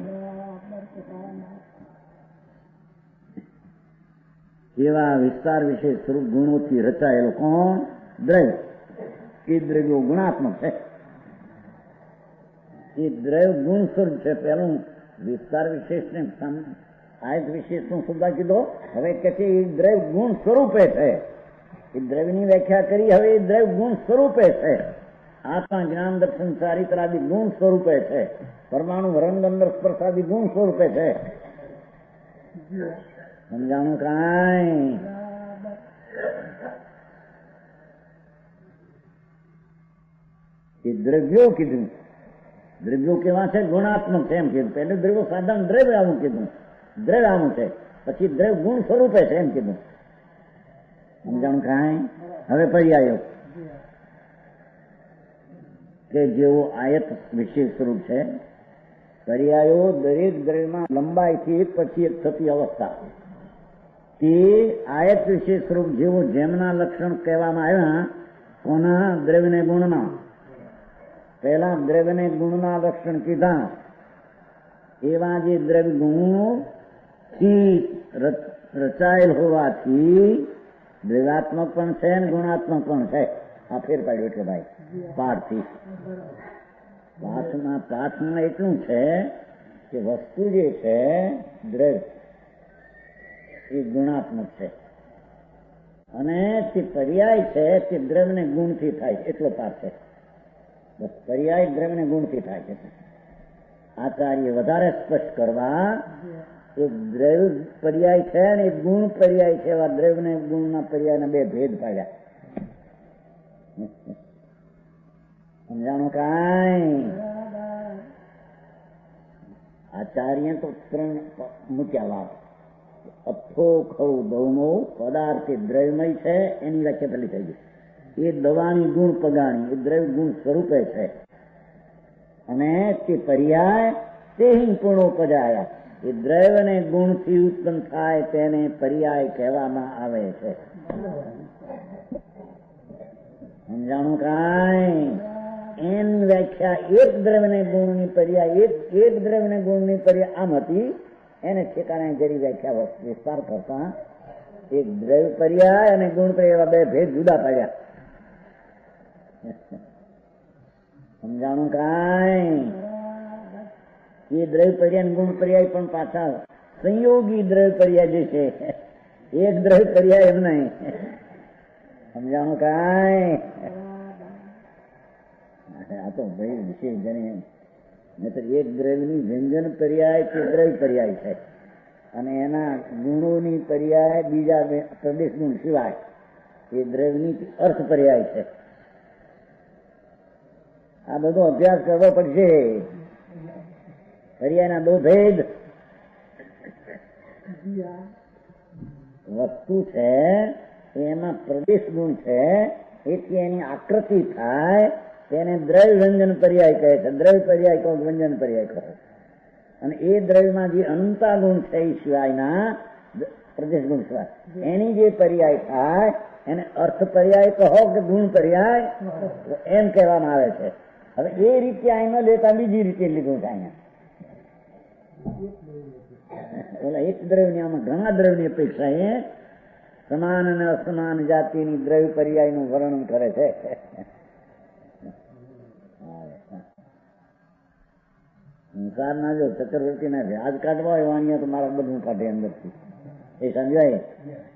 S3: એવા વિસ્તાર વિશેષ સ્વરૂપ ગુણોથી રચાયેલો કોણ? દ્રવ્ય. એ દ્રવ્યો ગુણાત્મક છે, એ દ્રવ્ય ગુણ સ્વરૂપ છે. પેલું વિસ્તાર વિશેષ ને આયત વિશેષ નો શબ્દ કીધો, હવે કે છે એ દ્રવ્ય ગુણ સ્વરૂપે છે. એ દ્રવ્યની વ્યાખ્યા કરી, હવે એ દ્રવ્ય ગુણ સ્વરૂપે છે. આત્મા જ્ઞાન દર્શન ચારિત્રાદિ ગુણ સ્વરૂપે છે, પરમાણુ રંગ અંદર સ્પર્શાદિ ગુણ સ્વરૂપે છે. સમજાણું કાંઈ? એ દ્રવ્યો કીધું, દ્રવ્યો કેવા છે? ગુણાત્મક છે એમ કીધું. પહેલું દ્રવ્યો સાધારણ દ્રવ્ય આવું કીધું, દ્રવ્ય આવું છે, પછી દ્રવ્ય ગુણ સ્વરૂપે છે એમ કીધું. સમજાણું કાંઈ? હવે પર્યાયો કે જેવો આયત વિશેષ સ્વરૂપ છે, પર્યાયો દરેક દ્રવ્યમાં લંબાઈથી એક પછી એક થતી અવસ્થા, તે આયત વિશેષ સ્વરૂપ જેવો જેમના લક્ષણ કહેવામાં આવ્યા. કોના? દ્રવ્યને ગુણના. પહેલા દ્રવ્યને ગુણના લક્ષણ કીધા, એવા જે દ્રવ્ય ગુણથી રચાયેલ હોવાથી દ્રવ્યાત્મક પણ છે ને ગુણાત્મક પણ છે. આ ફેર પાડ્યો એટલે ભાઈ પાઠથી. પાઠમાં એટલું છે કે વસ્તુ જે છે દ્રવ્ય એ ગુણાત્મક છે, અને તે પર્યાય છે તે દ્રવ્યને ગુણથી થાય, એટલો પાઠ છે. બસ પર્યાય દ્રવ્યને ગુણથી થાય છે. આચાર્ય વધારે સ્પષ્ટ કરવા એક દ્રવ્ય પર્યાય છે અને એક ગુણ પર્યાય છે, એવા દ્રવ્યને ગુણના પર્યાયના બે ભેદ પાડ્યા. સમજાણું કાંઈ? આચાર્ય તો 3 મૂક્યા વાત. અથો ખૌ દૌમો પદાર્થ દ્રવ્યમય છે, એની વ્યાખ્યા પેલી થઈ ગઈ. એ દવાની ગુણ પગાણી, એ દ્રવ્ય ગુણ સ્વરૂપે છે, અને તે પર્યાય તે પૂર્ણો પજાયા, એ દ્રવ્ય અને ગુણથી ઉત્પન્ન થાય તેને પર્યાય કહેવામાં આવે છે. સમજાણું કાંઈ? એન વ્યાખ્યા એક દ્રવ્યને ગુણની પર્યાય, એક દ્રવ્યને ગુણની પર્યાય આમ હતી, એને ઠેકાણે જરી વ્યાખ્યા વિસ્તાર કરતા એક દ્રવ્ય પર્યાય અને ગુણ પર્યાય એવા બે ભેદ જુદા પાડ્યા. સમજાણું કાંઈ? એ દ્રવ્ય પર્યાય ગુણ પર્યાય પણ પાછા સંયોગી દ્રવ્ય પર્યાય જે છે, એક દ્રવ્ય પર્યાય એમ નહીં. સમજાણું કાંઈ? આ તો ભાઈ વિશેષ જણી, નહીતર એક દ્રવ્યની વ્યંજન પર્યાય કે દ્રવ્ય પર્યાય છે, અને એના ગુણોની પર્યાય બીજા પ્રદેશ ગુણ સિવાય એ દ્રવ્યની અર્થ પર્યાય છે. આ બધો અભ્યાસ કરવો પડશે. પર્યાયના દો ભેદ. વસ્તુ છે એમાં પ્રદેશ ગુણ છે, એથી એની આકૃતિ થાય તેને દ્રવ્ય વ્યંજન પર્યાય કહે છે. દ્રવ્ય પર્યાય કહો, વ્યંજન પર્યાય કહો. અને એ દ્રવ્યમાં જે અનંતા ગુણ છે એ સિવાયના પ્રદેશ ગુણ સિવાય એની જે પર્યાય થાય એને અર્થ પર્યાય કહો કે ગુણ પર્યાય એમ કહેવામાં આવે છે. હવે એ રીતે અહીંયા લેતા બીજી રીતે લીધું છે. અહીંયા એક દ્રવ્યની આમાં ઘણા દ્રવ્યની અપેક્ષા એ સમાન અને અસમાન જાતિની દ્રવ્ય પર્યાયનું વર્ણન કરે છે. સંસારના જો ચક્રવર્તીના વ્યાજ કાઢવા હોય વાણિયા તો મારા બધું કાઢે અંદરથી. એ સમજાય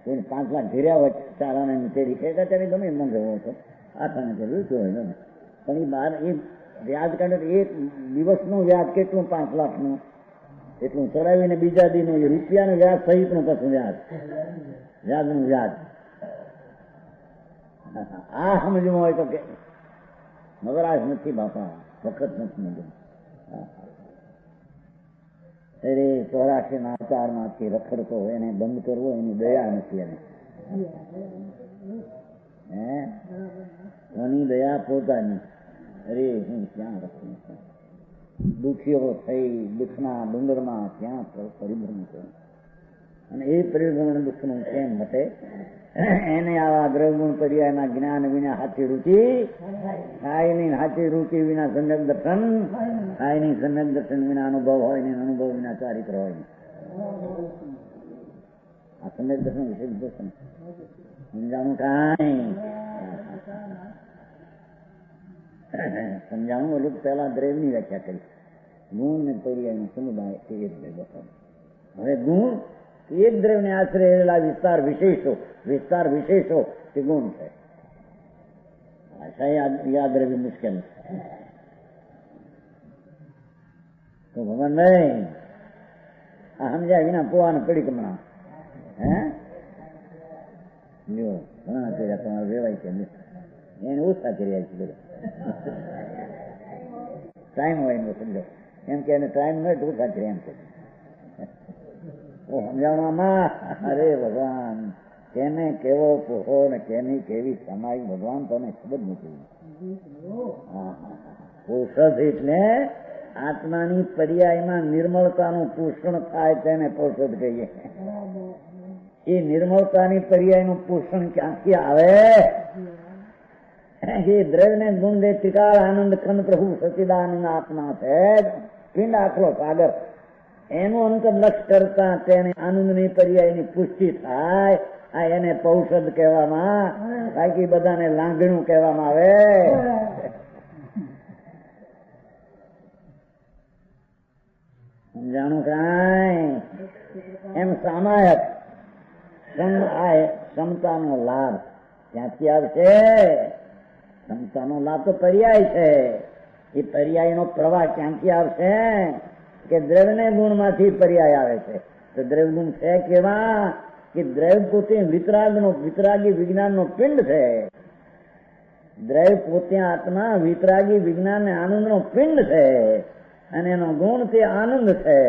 S3: એને 5 લાખ ધીર્યા હોય ચારાને તેરી કે ત્યારે ગમે મંગાવો હતો આઠાને કર્યું હોય ગમે, પણ એ બહાર એ વ્યાજ કાઢે એક દિવસનું વ્યાજ કેટલું 5 લાખનું એટલું ચડાવીને બીજા દિન રૂપિયાનું વ્યાજ સહિતનું પાછું વ્યાજનું વ્યાજ. આ સમજવું હોય તો કે મગરાજ નથી બાપા, વખત નથી. અરે 84 અવતારમાંથી રખડતો એને બંધ કરવો એની દયા નથી. એને કોની દયા? પોતાની. અરે હું ક્યાં રખું, દુખીઓ થઈ દુઃખના ડુંગરમાં ક્યાં પરિભ્રમણ કરું, અને એ પરિભ્રમણ દુઃખનું કેમ મટે? એને આવા દ્રવ્યગુણ પર્યાયના જ્ઞાન વિના સાચી રૂચિ થાય નહીં. સાચી રૂચિ વિના સમ્યક દર્શન થાય નહીં. સમ્યક દર્શન વિના અનુભવ હોય નહીં. અનુભવ વિના ચારિત્ર હોય નહીં. આ સમ્યક દર્શન વિશે દર્શન સમજાણું કાંઈ સમજાણું ઓલું પહેલા દ્રવ્યની વ્યાખ્યા કરી. ગુણ ને પર્યાયનો સમુદાય એ જ બતાવે. હવે ગુણ એક દ્રવ્યને આશરે રહેલા વિસ્તાર વિશેષો તે ગુણ છે. યાદ રહેવી મુશ્કેલ તો ભગવાન નહીં આ સમજાય વિના પોવાનું પડી કમણા. ઘણા કર્યા તમારે વેવાય છે એને ઓછા કર્યા છે બધા. ટાઈમ હોય એનો સમજો એમ કે એને ટાઈમ ન ઓછા કર્યા એમ કે સમજાવવામાં. અરે ભગવાન કેને કેવો પોહો ને કેની કેવી સમાય ભગવાન તને ખબર નથી. પોષદ એટલે આત્માની પર્યાયમાં નિર્મળતાનું પોષણ થાય તેને પોષદ કહીએ. એ નિર્મળતાની પર્યાયનું પોષણ ક્યાંથી આવે? એ દ્રવ્યને ગુણ દે ત્રિકાળ આનંદ ખંડ પ્રભુ સચિદાનંદ આત્મા છે. પિંડ આખલો સાગર એનું અંતર્લક્ષ કરતા તેને આનંદની પર્યાયની પુષ્ટિ થાય. આ એને પૌષદ કહેવામાં, બાકી બધાને લાંગણું કહેવામાં આવે. સમજાણું કાંઈ? એમ સામાયક ક્ષમતાનો લાભ ક્યાંથી આવશે? ક્ષમતાનો લાભ તો પર્યાય છે. એ પર્યાયનો પ્રવાહ ક્યાંથી આવશે? કે દ્રવ્યને ગુણમાંથી પર્યાય આવે છે. તો દ્રવ્ય ગુણ છે કેવા? કે દ્રવ્ય પોતે વિતરાગી વિજ્ઞાનનો પિંડ છે. દ્રવ્ય પોતે આત્મા વિતરાગી વિજ્ઞાન ને આનંદનો પિંડ છે. અને એનો ગુણ તે આનંદ છે.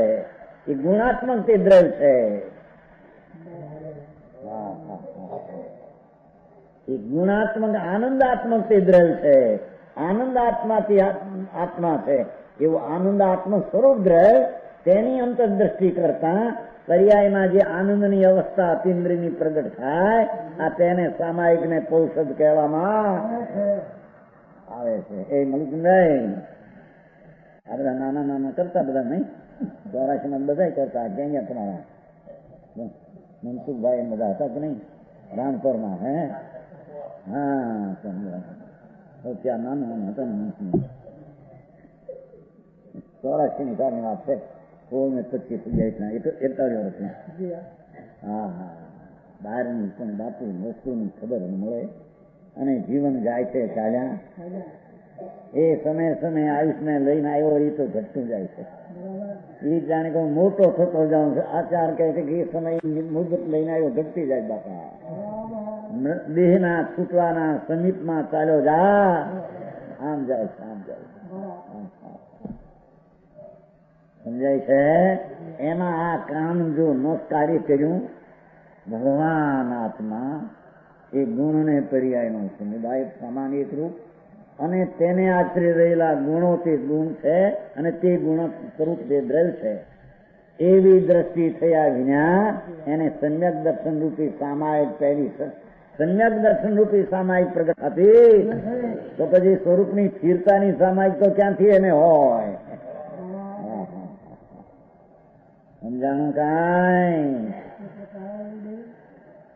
S3: એ ગુણાત્મક તે દ્રવ્ય છે. એ ગુણાત્મક આનંદાત્મક તે દ્રવ્ય છે. આનંદ આત્માથી આત્મા છે. એવું આનંદ આત્મ સ્વરૂપ દ્રવ્ય તેની અંતરદ્રષ્ટિ કરતા પર્યાયમાં જે આનંદની અવસ્થા અતિન્દ્રિયની પ્રગટ થાય આ તેને સામાયિક ને પૌષદ કહેવામાં આવે છે. એ મળતું નહીં. આ બધા નાના નાના કરતા બધા નહીં. 84 બધા કરતા. ક્યાં તમારા મનસુખભાઈ બધા હતા કે નહીં? રાણપુરમાં. હા ત્યાં નાના નાના હતા. 84 ની કારની વાત છે. 25 41 વર્ષની. હા હા બહારની પણ બાપુ વસ્તુની ખબર મળે અને જીવન જાય છે ચાલ્યા. એ સમય આયુષને લઈને આવ્યો એ તો ઘટતું જાય છે. એ જાણે કે હું મોટો થતો જાઉં છું. આચાર કહે છે કે એ સમય મુદત લઈને આવ્યો, ઘટતી જાય બાપા. દેહના છૂટવાના સમીપમાં ચાલ્યો જા, આમ જાય આમ જાય. સમજાય છે? એમાં આ કામ જો ન કાર્ય કર્યું, ભગવાન આત્મા એ ગુણને પર્યાયનો સમુદાય સમાન એક રૂપ, અને તેને આચરી રહેલા ગુણો તે ગુણ છે, અને તે ગુણ સ્વરૂપ જે દ્રવ્ય છે, એવી દ્રષ્ટિ થયા વિના એને સમ્યક દર્શન રૂપી સામાયિક પહેલી સમ્યક દર્શન રૂપી સામાયિક પ્રગટ હતી, તો પછી સ્વરૂપની સ્થિરતાની સામાયિક તો ક્યાંથી એને હોય? સમજાણું કાંઈ?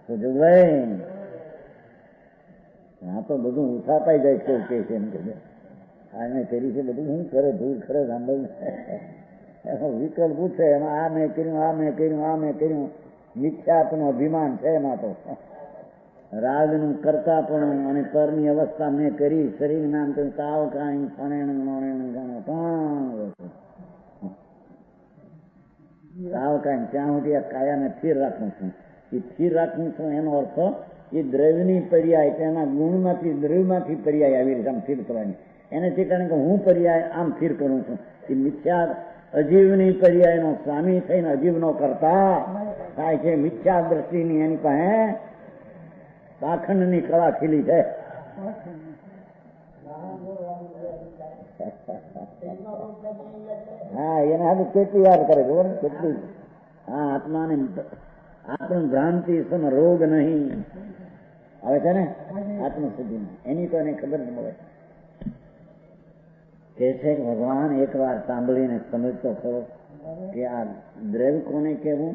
S3: ભાઈ આ તો બધું ઉઠાપાઈ જાય છે કે છે એમ કે આને કરી છે બધું શું કરે, ધૂળ ખરે સાંભળ એનો વિકલ્પ પૂછે એમાં આ મેં કર્યું, આ મેં કર્યું, આ મેં કર્યું. મિથ્યાત્વનું અભિમાન છે એમાં તો. રાજનું કરતા પણ અને પરની અવસ્થા મેં કરી, શરીર નામ તો તાવ કાંઈ ફણેણ તાવ કાંઈ ત્યાં સુધી આ કાયાને સ્થિર રાખું છું. એ સ્થિર રાખું છું એનો અર્થ એ દ્રવ્યની પર્યાય તેના ગુણમાંથી દ્રવ્યમાંથી પર્યાય આવી રીતે આમ સ્થિર કરવાની. એને તે કારણ કે હું પર્યાય આમ સ્થિર કરું છું. એ મિથ્યા અજીવની પર્યાયનો સ્વામી થઈને અજીવનો કરતા થાય છે. મિથ્યા દ્રષ્ટિની એની પાસે પાખંડની કળા ખીલી છે. હા, એને આ કેટલી વાર કરે ખબર કેટલી. હા, આત્માને આપણું ભ્રાંતિ સમ રોગ નહીં આવે છે ને આત્મશુદ્ધિમાં, એની તો એને ખબર ન મળે. કે છે કે ભગવાન એક વાર સાંભળીને સમજતો ખરો કે આ દ્રવ્ય કોને કહેવું,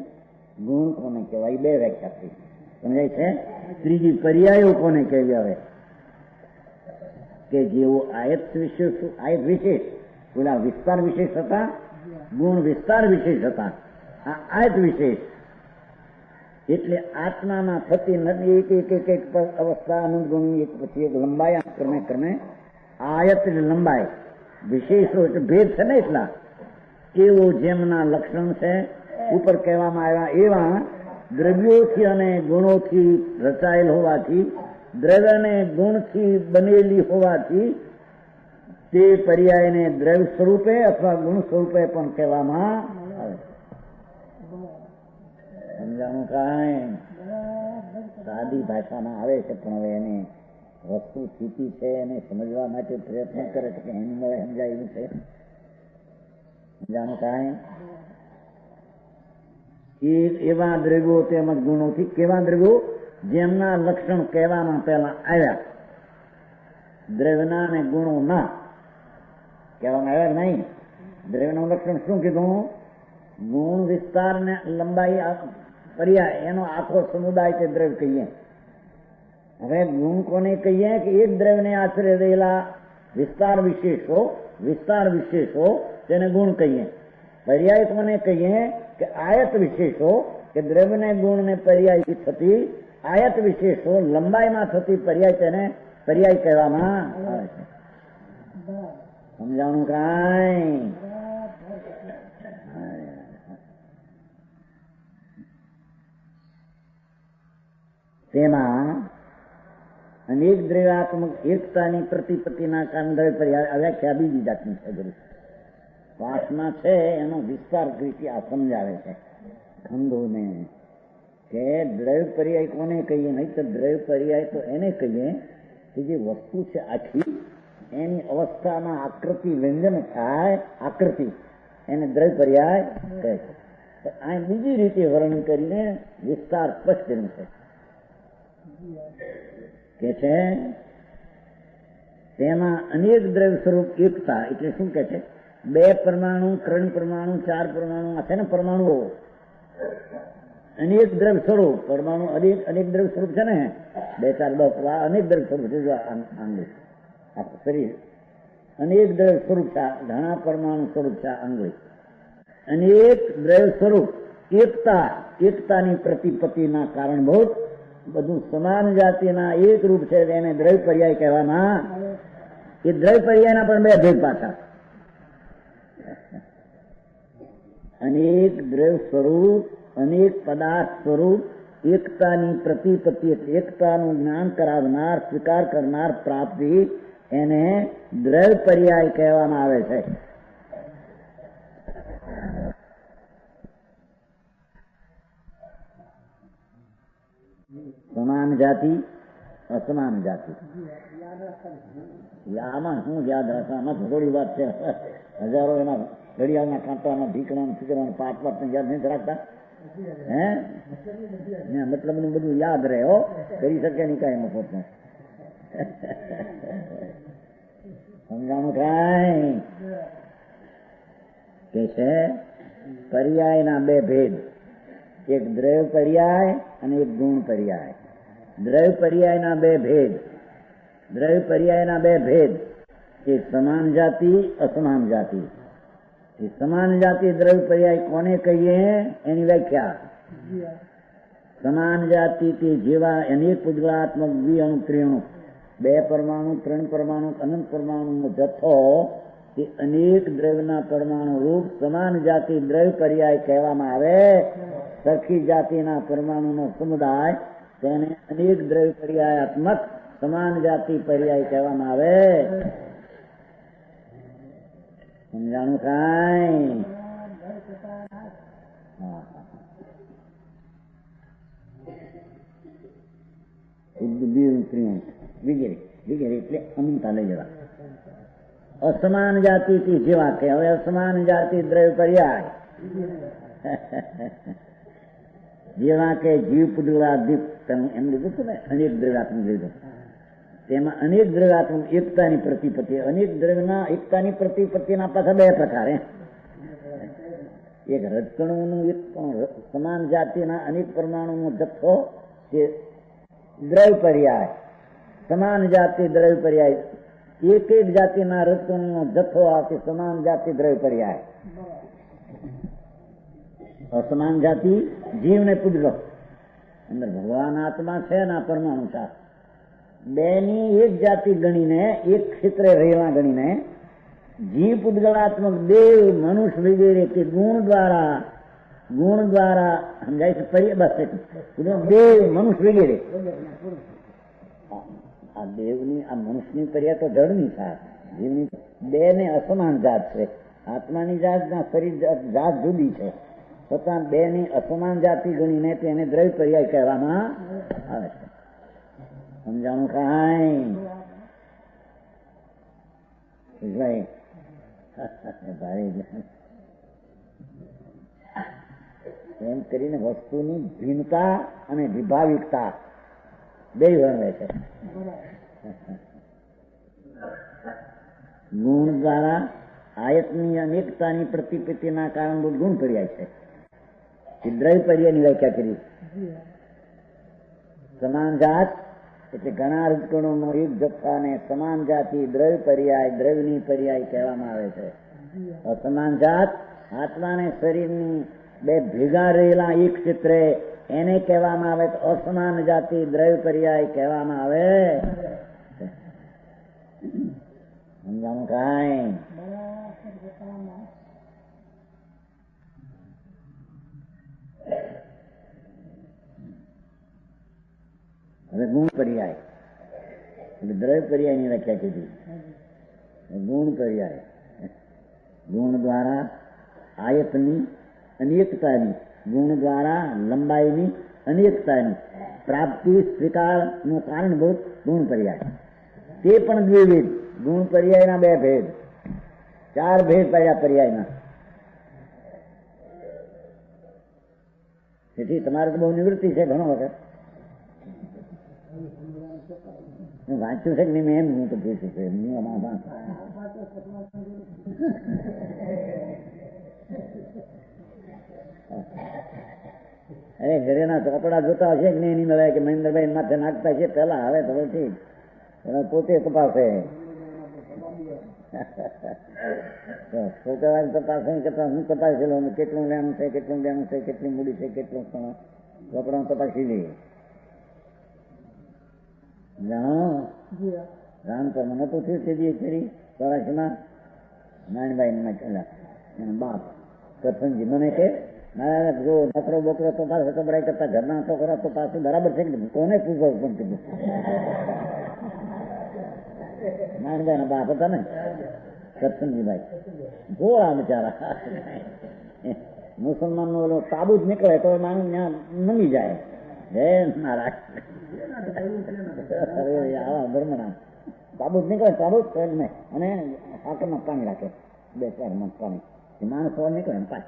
S3: ગુણ કોને કહેવાય, બે વ્યાખ્યા થઈ. સમજાય છે? ત્રીજી પર્યાયો કોને કહેવી આવે કે જેવો આયત વિશેષ પેલા વિસ્તાર વિશેષ હતા, ગુણ વિસ્તાર વિશેષ હતા. આ આયત વિશેષ એટલે આત્મામાં થતી એક અવસ્થા અનુગુણની એક પછી એક લંબાઈ ક્રમે ક્રમે આયત લંબાઈ વિશેષો એટલે ભેદ છે ને એટલા એવો જેમના લક્ષણ છે ઉપર કહેવામાં આવ્યા એવા દ્રવ્યોથી અને ગુણોથી રચાયેલ હોવાથી, દ્રવ્ય અને ગુણથી બનેલી હોવાથી તે પર્યાયને દ્રવ્ય સ્વરૂપે અથવા ગુણ સ્વરૂપે પણ કહેવામાં આવે. સમજાણું કાંઈ? સાદી ભાષામાં આવે છે પણ હવે એને વસ્તુ સ્થિતિ છે એને સમજવા માટે પ્રયત્ન કરે છે કે એની મળે સમજાય એવું છે. સમજાણું કાંઈ? એ એવા દ્રવ્યો તેમજ ગુણોથી કેવા દ્રવ્યો જેમના લક્ષણ કહેવામાં પહેલા આવ્યા, દ્રવ્યના અને ગુણોના કહેવામાં આવ્યા નહીં. દ્રવ્યનું લક્ષણ શું કીધું? ગુણ વિસ્તાર ને લંબાઈ પર્યાય એનો આખો સમુદાય તે દ્રવ્ય કહીએ. હવે ગુણ કોને કહીએ કે એક દ્રવ્યને આશરે રહેલા વિસ્તાર વિશેષો તેને ગુણ કહીએ. પર્યાય કોને કહીએ કે આયત વિશેષો, કે દ્રવ્યને ગુણ ને પર્યાય થતી આયત વિશેષો લંબાઈમાં થતી પર્યાય તેને પર્યાય કહેવામાં આવે છે. સમજાણું કાંઈ? તેમાં અનેક દ્રવ્યાત્મક એકતાની પ્રતિપત્તિના કારણે દ્રવ્ય પર્યાય વ્યાખ્યા બીજી જાતની છે. વાસના છે એનો વિસ્તાર રીતે આ સમજાવે છે ખંડોને કે દ્રવ્ય પર્યાય કોને કહીએ? નહીં તો દ્રવ્ય પર્યાય તો એને કહીએ કે જે વસ્તુ છે આખી એની અવસ્થામાં આકૃતિ વ્યંજન થાય, આકૃતિ એને દ્રવ્ય પર્યાય કહે છે. આ બીજી રીતે વર્ણન કરીને વિસ્તાર સ્પષ્ટ કર્યું છે કે છે તેમાં અનેક દ્રવ્ય સ્વરૂપ એકતા એટલે શું કે છે? 2 પરમાણુ, 3 પરમાણુ, 4 પરમાણુ આ છે ને પરમાણુઓ, અનેક દ્રવ્ય સ્વરૂપ પરમાણુ અનેક દ્રવ્ય સ્વરૂપ છે ને 2, 4, 10 અનેક દ્રવ્ય સ્વરૂપ છે. આંગળી શરીર અનેક દ્રવ્ય સ્વરૂપ છે, ઘણા પરમાણુ સ્વરૂપ છે આંગળી. અનેક દ્રવ્ય સ્વરૂપ એકતાની પ્રતિપત્તિના કારણભૂત બધું સમાન જાતિના એક રૂપ છે એને દ્રવ્ય પર્યાય કહેવામાં. એ દ્રવ્ય પર્યાયના પણ 2 ભેદ પાછા. અનેક દ્રવ્ય સ્વરૂપ, અનેક પદાર્થ સ્વરૂપ, એકતાની પ્રતિપત્તિ, એકતાનું જ્ઞાન કરાવનાર, સ્વીકાર કરનાર પ્રાપ્તિ, એને દ્રવ્ય પર્યાય કહેવામાં આવે છે. સમાન જાતિ, અસમાન જાતિ. આમાં શું યાદ રાખવા? આમાં થોડી વાત છે. હજારો એના ઘડિયાળના કાંટાના ઢીકણા ફીકરા પાટ યાદ નથી રાખતા. હે મતલબ નું બધું યાદ રહે. હો, કરી શકે નહીં કાંઈ મફત નું. સમજાણું કાંઈ કે છે? પર્યાયના બે ભેદ, એક દ્રવ્ય પર્યાય અને એક ગુણ પર્યાય. દ્રવ્ય પર્યાયના બે ભેદ, દ્રવ્ય પર્યાયના બે ભેદ, એક સમાન જાતિ, અસમાન જાતિ. એ સમાન જાતિ દ્રવ્ય પર્યાય કોને કહીએ એની વ્યાખ્યા. સમાન જાતિથી જેવા અનેક પુદ્ગલાત્મક દ્વિઅણુ ત્રિઅણુ, બે પરમાણુ, ત્રણ પરમાણુ, અનંત પરમાણુનો જથ્થો, તે અનેક દ્રવ્યના પરમાણુ રૂપ સમાન જાતિ દ્રવ્ય પર્યાય કહેવામાં આવે. સરખી જાતિના પરમાણુનો સમુદાય, તેને અનેક દ્રવ્ય પર્યાયાત્મક સમાન જાતિ પર્યાય કહેવામાં આવે. સમજાણું કાંઈ? વગેરે વગેરે એટલે અનંતા લઈ જવા. અસમાન જાતિથી જેવા કે હવે અસમાન જાતિ દ્રવ્ય પર્યાય જેવા કે જીવ પુદ્ગલાદિક એમ લીધું હતું ને, અનેક દ્રવ્યાત્મક લીધું. તેમાં અનેક દ્રવ્યાત્મક એકતાની પ્રતિપત્તિ, અનેક દ્રવ્યના એકતાની પ્રતિપત્તિના પાછા બે પ્રકાર. એક રજકણુનું એક સમાન જાતિના અનેક પરમાણુનો જથ્થો તે દ્રવ્ય પર્યાય, સમાન જાતિ દ્રવ્ય પર્યાય. એક એક જાતિના રજકણુનો જથ્થો આવતી સમાન જાતિ દ્રવ્ય પર્યાય. અસમાન જાતિ જીવ ને પૂજલો, અંદર ભગવાન આત્મા છે ને પરમાણુ છે. બે ની એક જાતિ ગણીને, એક ક્ષેત્રે રહેવા ગણીને, જીવ પૂજગલાત્મક દેવ મનુષ્ય વગેરે તે ગુણ દ્વારા સમજાય છે. બસ દેવ મનુષ્ય વગેરે આ દેવની, આ મનુષ્યની પર્યા તો જળની સાથ, જીવની બે ને અસમાન જાત છે. આત્માની જાત ના શરીર જાત જુદી છે, છતાં બે ની અસમાન જાતિ ગણીને તેને દ્રવ્ય પર્યાય કહેવામાં આવે છે. સમજાણું કાંઈ? એમ કરીને વસ્તુની ભિન્નતા અને વિભાવિકતા બે વર્ણવે છે. ગુણ દ્વારા આયતની અનેકતાની પ્રતિપત્તિના કારણભૂત ગુણ પર્યાય છે. એ દ્રવ્ય પર્યાયની વ્યાખ્યા કરી. સમાન જાત એટલે ઘણા રજકણોનો એક જથ્થાને સમાન જાતિ દ્રવ્ય પર્યાય, દ્રવ્યની પર્યાય કહેવામાં આવે છે. અસમાન જાત આત્માને શરીરની બે ભેગા રહેલા એક ક્ષેત્રે, એને કહેવામાં આવે તો અસમાન જાતિ દ્રવ્ય પર્યાય કહેવામાં આવે. સમજાણું કાંઈ? હવે ગુણ પર્યાય એટલે દ્રવ્ય પર્યાયની વ્યાખ્યા કીધી. ગુણ પર્યાય ગુણ દ્વારા આયતની અનેકતાની, ગુણ દ્વારા લંબાઈની અનેકતાની પ્રાપ્તિ સ્વીકારનું કારણભૂત ગુણ પર્યાય. તે પણ દ્વિવિધ. ગુણ પર્યાયના બે ભેદ, ચાર ભેદ પડ્યા પર્યાયના. તેથી તમારે તો બહુ નિવૃત્તિ છે ઘણો વખત. હું વાંચ્યું છે કે નહીં એમ હું તો પૂછું છું. અરે ઘરેના ચોપડા જોતા હશે કે નહીં એની મળે કે મહેન્દ્રભાઈ માથે નાખતા છે પેલા. હવે તો ઠીક, પોતે તપાસે. છોકરા તપાસે કરતા હું તપાસેલો, કેટલું લેવાનું છે, કેટલું લેવાનું છે, કેટલી મૂડી છે, કેટલું ચોપડા તપાસી લઈએ. જાણો રામ તો મને તો થયું તે કરી ચોરાશીમાં નાનભાઈ એના બાપ કરશનજી મને કે જો નકરો બોકરો તો પાસે કબરાઈ કરતા ઘરના છોકરા તો પાછું બરાબર છે કે કોને પૂછો પણ કીધું નાનભાઈ ના બાપ હતા ને કરશનજીભાઈ ગોળા બિચારા મુસલમાન નો ઓલો તાબૂત નીકળે તો માણસ ત્યાં નમી જાય હે નારાજ આવા ધર્મના તાબૂત નીકળે તાબૂત અને સાકરમાં પાણી રાખે 2-4 મણ પાણી માણસ નીકળે ને પાછ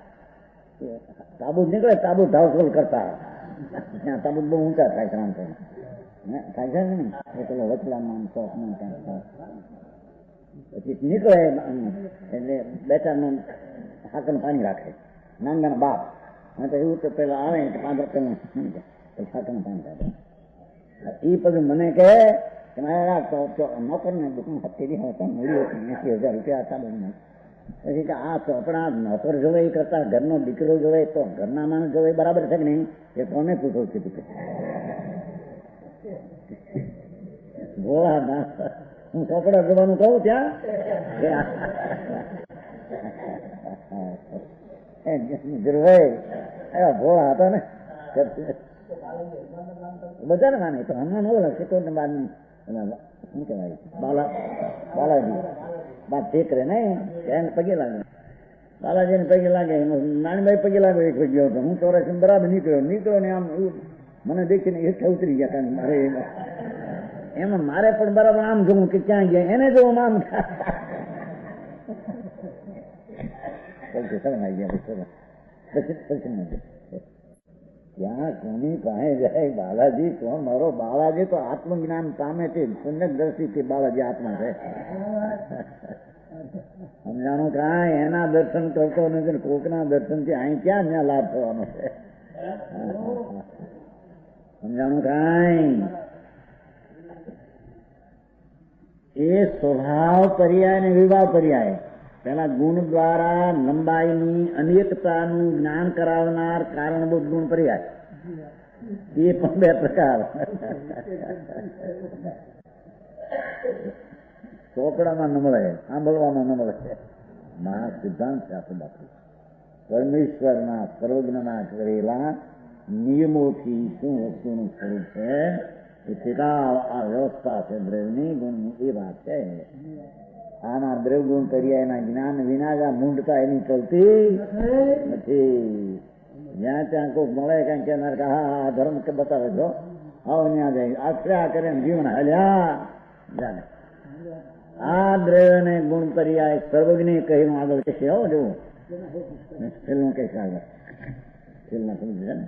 S3: તાબૂત નીકળે તાબૂત ધાવસોલ કરતા ત્યાં તાબૂત બહુ ઊંચા થાય છે આમ થાય છે ને એ પેલો વચલામાં ચોકમાં ત્યાં પછી નીકળે એટલે 2-4 મણ સાકરનું પાણી રાખે નાના બાપ અને તો એવું તો પેલા આવે 5 રૂપિયા સાકરનું પાણી રાખે એ પછી મને કહે કે નોકર ને દુકાન હત્તી હતા મૂડી 80,000 રૂપિયા હતા બધી પછી કે આ ચોપડા નોકર જોવે એ કરતા ઘરનો દીકરો જોવે તો ઘરના માણસ જોવે બરાબર છે કે નહીં એ કોને પૂછો છે ભોળા ના હું ચોપડા જોવાનું કહું ત્યાં એવા ભોળા હતા ને બધા ને માને તો હમણાં ન લાગશે તો બાદ શું કહેવાય બાલાજી બાદ ટેકરે ને એને પગે લાગે બાલાજીને પગે લાગે નાનભાઈ પગે લાગે એક ગયો હતો હું ચોરસ બરાબર નીકળ્યો ને આમ મને દેખીને હેઠા ઉતરી ગયા મારે એમાં મારે પણ બરાબર આમ જોવું કે ક્યાં ગયા એને જોવું આમ ત્યાં કોની પાસે જાય બાલાજી કોણ મારો બાલાજી તો આત્મજ્ઞાન પામે છે સુન્નત દ્રષ્ટિથી બાલાજી આત્મા છે સમજાણું કાંઈ એના દર્શન કરતો નથી કોકના દર્શન થી અહીં ક્યાં ત્યાં લાભ થવાનો છે સમજાણું કાંઈ એ સ્વભાવ પર્યાય અને વિભાવ પર્યાય પેલા ગુણ દ્વારા લંબાઈની અનેકતાનું જ્ઞાન કરાવનાર કારણભૂત ગુણ પર્યાય એ પણ 2 પ્રકાર ચોપડામાં ન મળે સાંભળવામાં ન મળે મહા સિદ્ધાંત છે આખું બાપુ પરમેશ્વરના સર્વજ્ઞના કરેલા નિયમોથી શું વસ્તુનું સ્વરૂપ છે એ ટીકાવ આ વ્યવસ્થા છે દ્રવ્યની ગુણની એ વાત છે આના દ્રવગુણ પર્યાયના જ્ઞાન વિના જ આ મૂંઢતા એની ચલતી નથી જ્યાં ત્યાં કોઈ મળે કઈ કેનાર કે હા ધર્મ કે બતાવે છો આવો ત્યાં જાય આશ્રયા કરે જીવન હાલ્યા જાણે આ દ્રવ્ય ને ગુણ પર્યાય સર્વજ્ઞ કહીને આગળ છે હો જોવું પેલું કઈ આગળ પેલા સમજ છે ને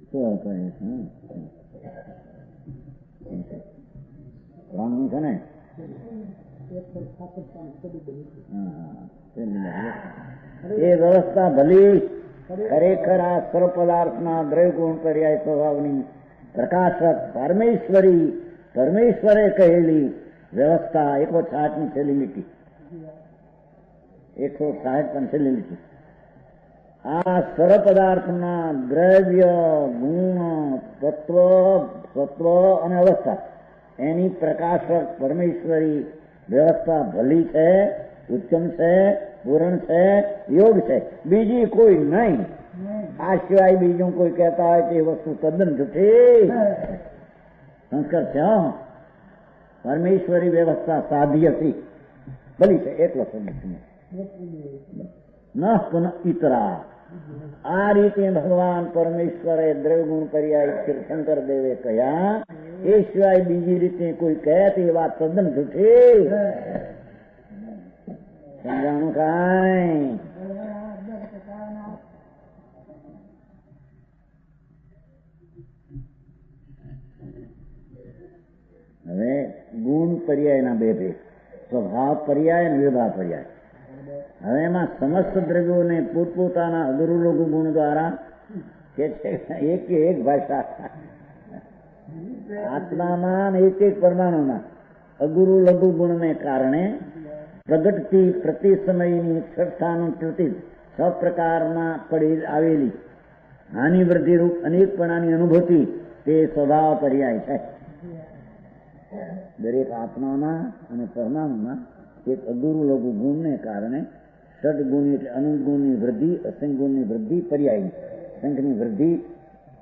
S3: શું કહે રામનું છે ને એ વ્યવસ્થા ભલી ખરેખર આ સર્વ પદાર્થના દ્રવ્ય ગુણ પર્યાય સ્વભાવની પ્રકાશક પરમેશ્વરે કહેલી વ્યવસ્થા 160 છેલ્લી લીટી 160 છેલ્લી લીટી આ સર્વ પદાર્થના દ્રવ્ય ગુણ તત્વ અને અવસ્થા એની પ્રકાશક પરમેશ્વરી વ્યવસ્થા ભલી છે ઉત્તમ છે પૂર્ણ છે યોગ છે બીજી કોઈ નહીં આ સિવાય બીજું કોઈ કહેતા હોય તે વસ્તુ તદ્દન જૂઠી સંસ્કાર છે પરમેશ્વરી વ્યવસ્થા સાધી હતી ભલી છે એટલો સમજ ન પુનઃ ઇતરા આ રીતે ભગવાન પરમેશ્વરે દ્રવ્યગુણ પર્યાય શંકર દેવે કહ્યા એ સિવાય બીજી રીતે કોઈ કહે તે વાત તદ્દન જૂઠી સમજાણું કાંઈ હવે ગુણ પર્યાયના 2 ભેદ સ્વભાવ પર્યાય અને વિભાવ પર્યાય હવે એમાં સમસ્ત દ્રવ્યોને પોતપોતાના અગરુ લઘુ ગુણ દ્વારા કે છે એક ભાષા આત્મામાં એક પરમાણુના અગુરુ લઘુ ગુણને કારણે પ્રગટતી પ્રતિ સમયની શ્રદ્ધાનું પ્રતિ 6 પ્રકારમાં પડી આવેલી હાનિ વૃદ્ધિરૂપ અનેકપણાની અનુભૂતિ તે સ્વભાવ પર્યાય છે દરેક આત્મામાં અને પરમાણુમાં એક અગુરુ લઘુ ગુણને કારણે ષડ ગુણ એટલે અનંત ગુણની વૃદ્ધિ, અસંગ ગુણની વૃદ્ધિ પર્યાયી, સંઘની વૃદ્ધિ,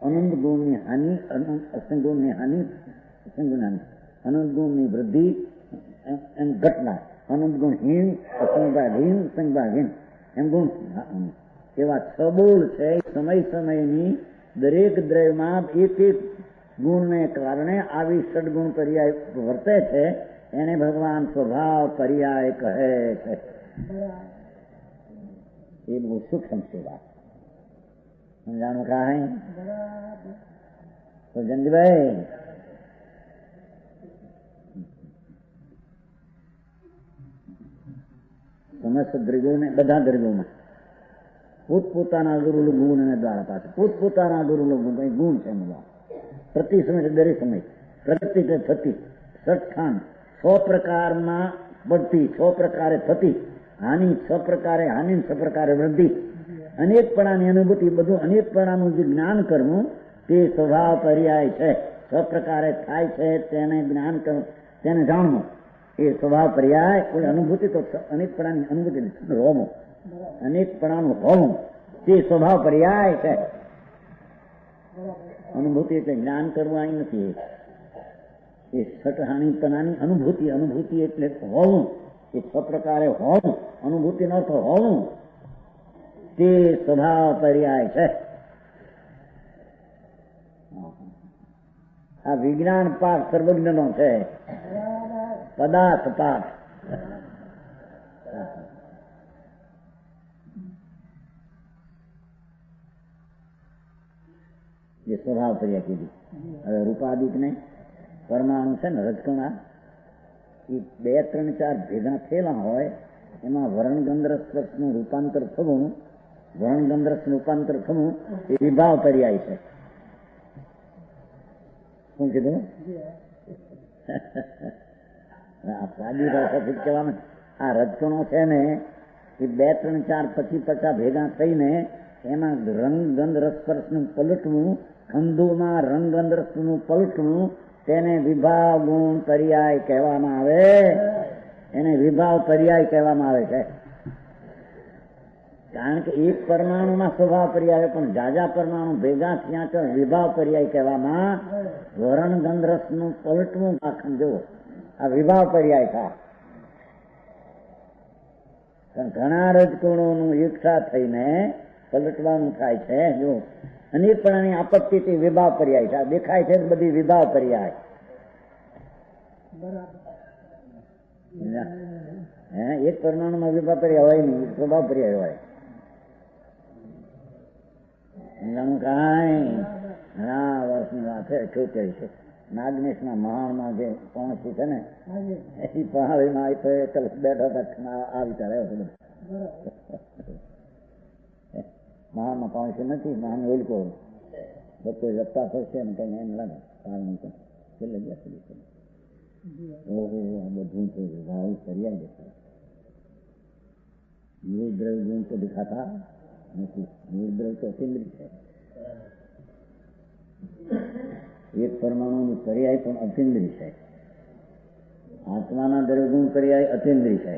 S3: અનંત ગુણની હાનિ, અસંગ ગુણની હાનિ, અસંગ ગુણ હાનિ, અનંત ગુણની વૃદ્ધિ એમ ઘટના, અનંત ગુણ હીન, અસંગ ભાગ હીન, સંગ ભાગ હીન એમ ગુણ એવા સબોલ છે. સમય સમયની દરેક દ્રવ્યમાં એક એક ગુણને કારણે આવી ષડગુણ પર્યાય વર્તે છે. એને ભગવાન સ્વભાવ પર્યાય કહે છે. એ બહુ સૂક્ષ્મ છે વાત. સમજાણું કાંઈ? તો જંગભાઈ સમસ્ત દ્રવ્યોને બધા દ્રવ્યોમાં પોતપોતાના ગુરુ ગુણ દ્વારા પાસે પોતપોતાના ગુરુ ગુણ છે. પ્રતિ સમય દરેક સમય પ્રગતિ થતી સત્સ્થાન 6 પ્રકારમાં બઢતી, 6 પ્રકારે થતી હાનિ, 6 પ્રકારે હાનિ, 6 પ્રકારે વૃદ્ધિ, અનેકપણાની અનુભૂતિ, બધું અનેકપણાનું જે જ્ઞાન કરવું તે સ્વભાવ પર્યાય છે. 6 પ્રકારે થાય છે તેને જ્ઞાન કરવું, તેને જાણવું એ સ્વભાવ પર્યાય. કોઈ અનુભૂતિ તો અનેકપણાની અનુભૂતિ હોવું, અનેકપણાનું હોવું તે સ્વભાવ પર્યાય છે. અનુભૂતિ એટલે જ્ઞાન કરવાની નથી. એ સટહાણીપણાની અનુભૂતિ, અનુભૂતિ એટલે હોવું, એ 6 પ્રકારે હોવું, અનુભૂતિનો અર્થ હોવું તે સ્વભાવ પર્યાય છે. આ વિજ્ઞાન પાઠ સર્વજ્ઞનો છે, પદાર્થ પાઠ. જે સ્વભાવ પર્યાય કીધી. હવે રૂપાદિક ને પરમાણુ છે ને રજકણા, એ 2, 3, 4 ભેગા થયેલા હોય એમાં વર્ણગંધ્ર સ્પર્શનું રૂપાંતર થવું, વર્ણગંધ્ર રૂપાંતર થવું એ વિભાવ પર્યાય છે. શું કીધું? આ સાદી ભાષાથી કહેવામાં આ રજકણો છે ને એ 2, 3, 4 પછી 50 ભેગા થઈને એમાં રંગગંધ રસસ્પર્શનું પલટવું, ખંધોમાં રંગગંધ રસનું પલટવું તેને વિભાવ ગુણ પર્યાય કહેવામાં આવે. એને વિભાવ પર્યાય કહેવામાં આવે છે. કારણ કે એક પરમાણુમાં સ્વભાવ પર્યાય પણ જાજા પરમાણુ ભેગા થયા તો વિભાવ પર્યાય કહેવામાં. વરણ ગંધ રસનું પલટવું આ ખંધો આ વિભાવ પર્યાય થાય. ઘણા રજકુણોનું એકઠા થઈને પલટવાનું થાય છે. જો અનેકપણાની આપત્તિથી વિભાવ પર્યાય છે. દેખાય છે બધી વિભાવ પર્યાય. એક પરમાણુમાં વિભાવ પર્યાય હોય નહીં, સ્વભાવ પર્યાય હોય. કાંઈ ઘણા વર્ષની વાત છે, છોકરી છે નાગનેશના મહાણમાં જે પહોંચી છે ને એ પહાડીમાં બેઠા હતા આવી ત્યારે મહાણમાં પહોંચી નથી. મહાન ઓલકો લોકો જપ્તા થશે ને કઈ એમ લાગે કારણ છેલ્લે બેસી ઓહો આ બધું તો ભાવ પર્યાય દેખાય. મૂળ દ્રવ્ય ગુણ તો દેખાતા નથી. મૂળ દ્રવ્ય તો અકેન્દ્રિત છે. એક પરમાણુની પર્યાય પણ અકેન્દ્રી છે. આત્માના દ્રવ્ય ગુણ પર્યાય અકેન્દ્રી છે.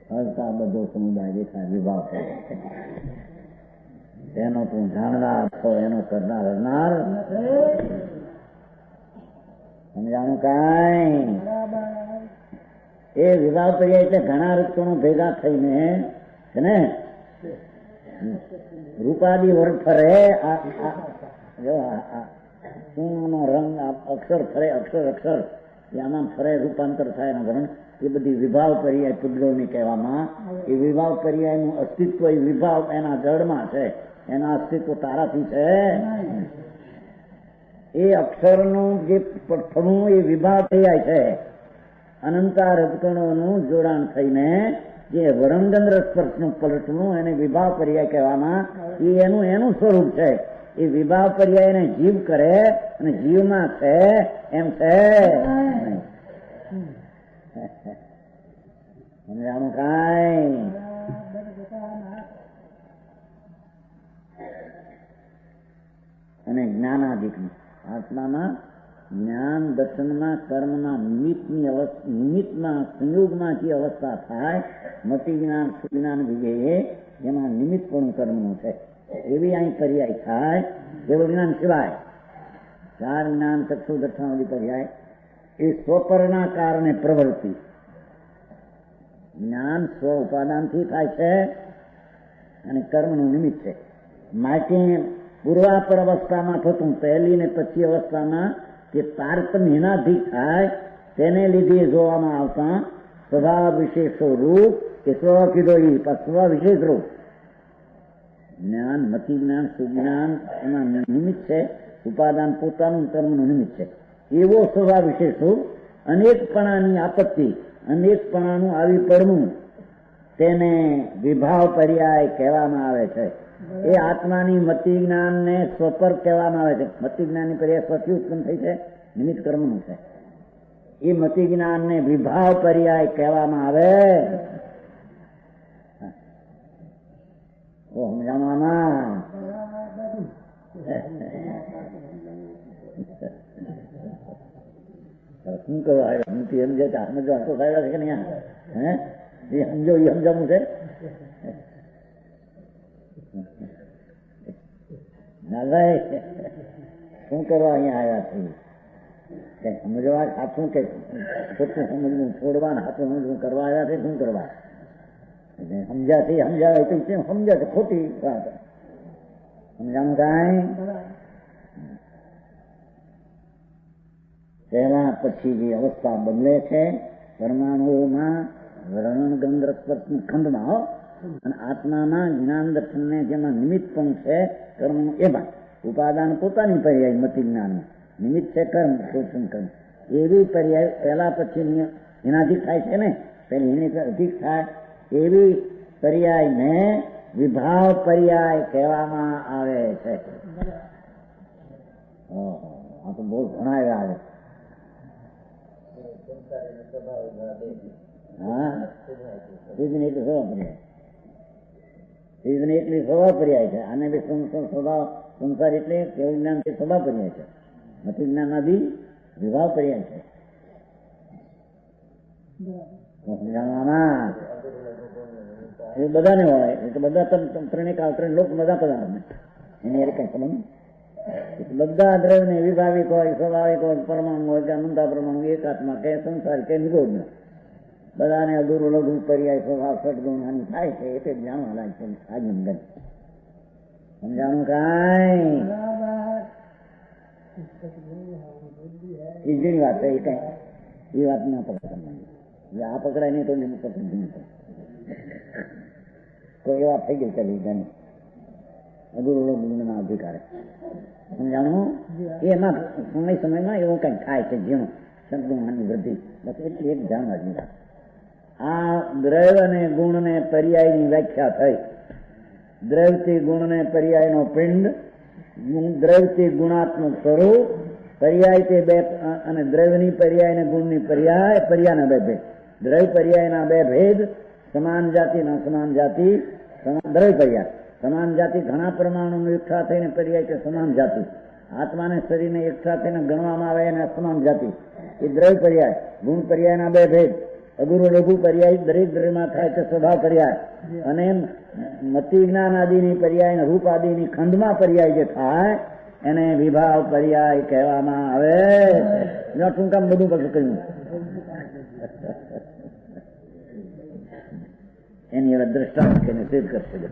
S3: હરતા બધો સમુદાય દેખાય વિભાવ છે. તેનો તું જાણનાર છો, એનો કરનાર હરનાર. સમજાણું કાંઈ? એ વિભાવ પર્યાય એટલે ઘણા રજકણો ભેગા થઈને છે ને રૂપાદી વર્ગ ફરે. નો રંગ અક્ષર ફરે, અક્ષર અક્ષર આમાં ફરે, રૂપાંતર થાય એના વર્ણ. એ બધી વિભાવ પર્યાય પુદ્ગલોને કહેવામાં. એ વિભાવ પર્યાયનું અસ્તિત્વ એ વિભાવ એના જળમાં છે. એના અસ્તિત્વ તારાથી છે. એ અક્ષરનું જે થવું એ વિભાવ પર્યાય છે. અનંતા રજકણોનું જોડાણ થઈને જે વરણગંધ સ્પર્શનું પલટવું એને વિભાવ પર્યાય કહેવામાં. એ એનું સ્વરૂપ છે. એ વિભાવ પર્યાયને જીવ કરે અને જીવમાં છે એમ છે. સમજાણું કાંઈ? અને જ્ઞાનાધિક આત્મામાં જ્ઞાન દર્શનમાં કર્મના નિમિત્તમાં સંયોગમાંથી અવસ્થા થાય. મતિ જ્ઞાન સુજ્ઞાન વિજયે એમાં નિમિત્ત પણ કર્મનું છે. એવી અહીં પર્યાય થાય. કેવળ જ્ઞાન સિવાય 4 જ્ઞાન ચક્ષુ દર્શનાવલી પર્યાય એ સ્વપરના કારણે પ્રવૃત્તિ. જ્ઞાન સ્વ ઉપાદાનથી થાય છે અને કર્મનું નિમિત્ત છે. માટે પૂર્વાપર અવસ્થામાં થતું પહેલી ને પછી અવસ્થામાં જે તારતમ્યનાથી થાય તેને લીધે જોવામાં આવતા સ્વભાવ વિશેષો રૂપ કે સ્વ કીધો એ સ્વ વિશેષ રૂપ. જ્ઞાન મતિ જ્ઞાન સુજ્ઞાન એમાં નિમિત્ત છે. ઉપાદાન પોતાનું કર્મનું નિમિત્ત છે. એવો સ્વભાવ વિશેષો અનેકપણાની આપત્તિ, અનેકપણાનું આવી પડવું તેને વિભાવ પર્યાય કહેવામાં આવે છે. એ આત્માની મતિ જ્ઞાનને સ્વપર કહેવામાં આવે છે. મતિ જ્ઞાનની પર્યાય સ્વથી ઉત્પન્ન થઈ છે, નિમિત્ત કર્મનું છે. એ મતિ જ્ઞાનને વિભાવ પર્યાય કહેવામાં આવે. સમજાવવામાં શું કરવા આવ્યા? હું સમજે સમજો આટલો આવ્યા છે કે નહીં? હે એ સમજો, એ સમજાવું છે. નાલાય શું કરવા અહીંયા આવ્યા છે? સમજવા સાચું કે ખોટું સમજવું છોડવા, સાચું સમજવું કરવા આવ્યા છે? શું કરવા? સમજાતી સમજાવે તો સમજે છે ખોટી વાત. સમજાણું કાંઈ? પહેલા પછી જે અવસ્થા બદલે છે પરમાણુઓમાં વર્ણન ગંધ ખંડમાં અને આત્મામાં જ્ઞાન દર્શનને જેમાં નિમિત્ત પણ છે કર્મનું, એમાં ઉપાદાન પોતાની પર્યાય મતિ જ્ઞાનનું નિમિત્ત છે કર્મ, શોષણ કર્મ. એવી પર્યાય પહેલા પછી એનાથી થાય છે ને, પેલી એની અધિક થાય એવી પર્યાયને વિભાવ પર્યાય કહેવામાં આવે છે. આ તો બહુ ઘણા એવા આવે. હા, સિદ્ધને એટલી સ્વભાવ પર્યાય, સિદ્ધને એટલી સ્વભાવ પર્યાય છે. આને બી સ્વભાવ સંસાર એટલે કેવું જ્ઞાન તે સ્વભાવ પર્યાય છે. મતિ જ્ઞાનમાં બી વિભાવ પર્યાય છે. સમજાવવામાં એ બધાને હોય એટલે બધા ત્રણે કાળ ત્રણ લોક બધા પદાર્થ એની કઈ સંબંધ. બધા દ્રવ્યને વિભાવિક હોય, સ્વાભાવિક હોય, પરમાણુ હોય કે અનંતા પરમાણુ, એકાત્મા કે સંસાર કે નિરોધ, બધાને અધૂરો લઘુ પર્યાય સ્વભાવ સદગુણ હાની થાય છે. એટલે જાણવા લાગે છે આજનગર. સમજાણું કાંઈ? એ જેની વાત છે એ કઈ એ વાત ના પકડાય. આ પકડાય નહીં તો કોઈ એવા થઈ ગઈ ચલી ગઈ અધૂરો લઘુના અધિકારે. સમજાણું? એમાં સમયમાં એવું કઈ થાય છે જેનું સદગુણની વૃદ્ધિ. બસ એટલી એક જાણવા જ નહીં. આ દ્રવ્ય અને ગુણને પર્યાયની વ્યાખ્યા થઈ. દ્રવ્યથી ગુણને પર્યાયનો પિંડ, દ્રવ્યથી ગુણાત્મક સ્વરૂપ, પર્યાય તે બે અને દ્રવ્યની પર્યાય અને ગુણની પર્યાય, પર્યાયના બે ભેદ. દ્રવ્ય પર્યાયના બે ભેદ, સમાન જાતિ ના સમાન જાતિ. દ્રવ્ય પર્યાય સમાન જાતિ ઘણા પરમાણુનું એકઠા થઈને પર્યાય કે સમાન જાતિ. આત્માને શરીરને એકઠા થઈને ગણવામાં આવે એને સમાન જાતિ. એ દ્રવ્ય પર્યાય. ગુણ પર્યાયના બે ભેદ. અધૂરો લઘુ પર્યાય દરેક દ્રવ્યમાં થાય છે સ્વભાવ પર્યાય. અને મતિ જ્ઞાન આદિની પર્યાય, રૂપ આદિની ખંડમાં પર્યાય જે થાય એને વિભાવ પર્યાય કહેવામાં આવે. ટૂંકામ બધું પછી કહ્યું. એની હવે દ્રષ્ટાંત કે સિદ્ધ કરશે.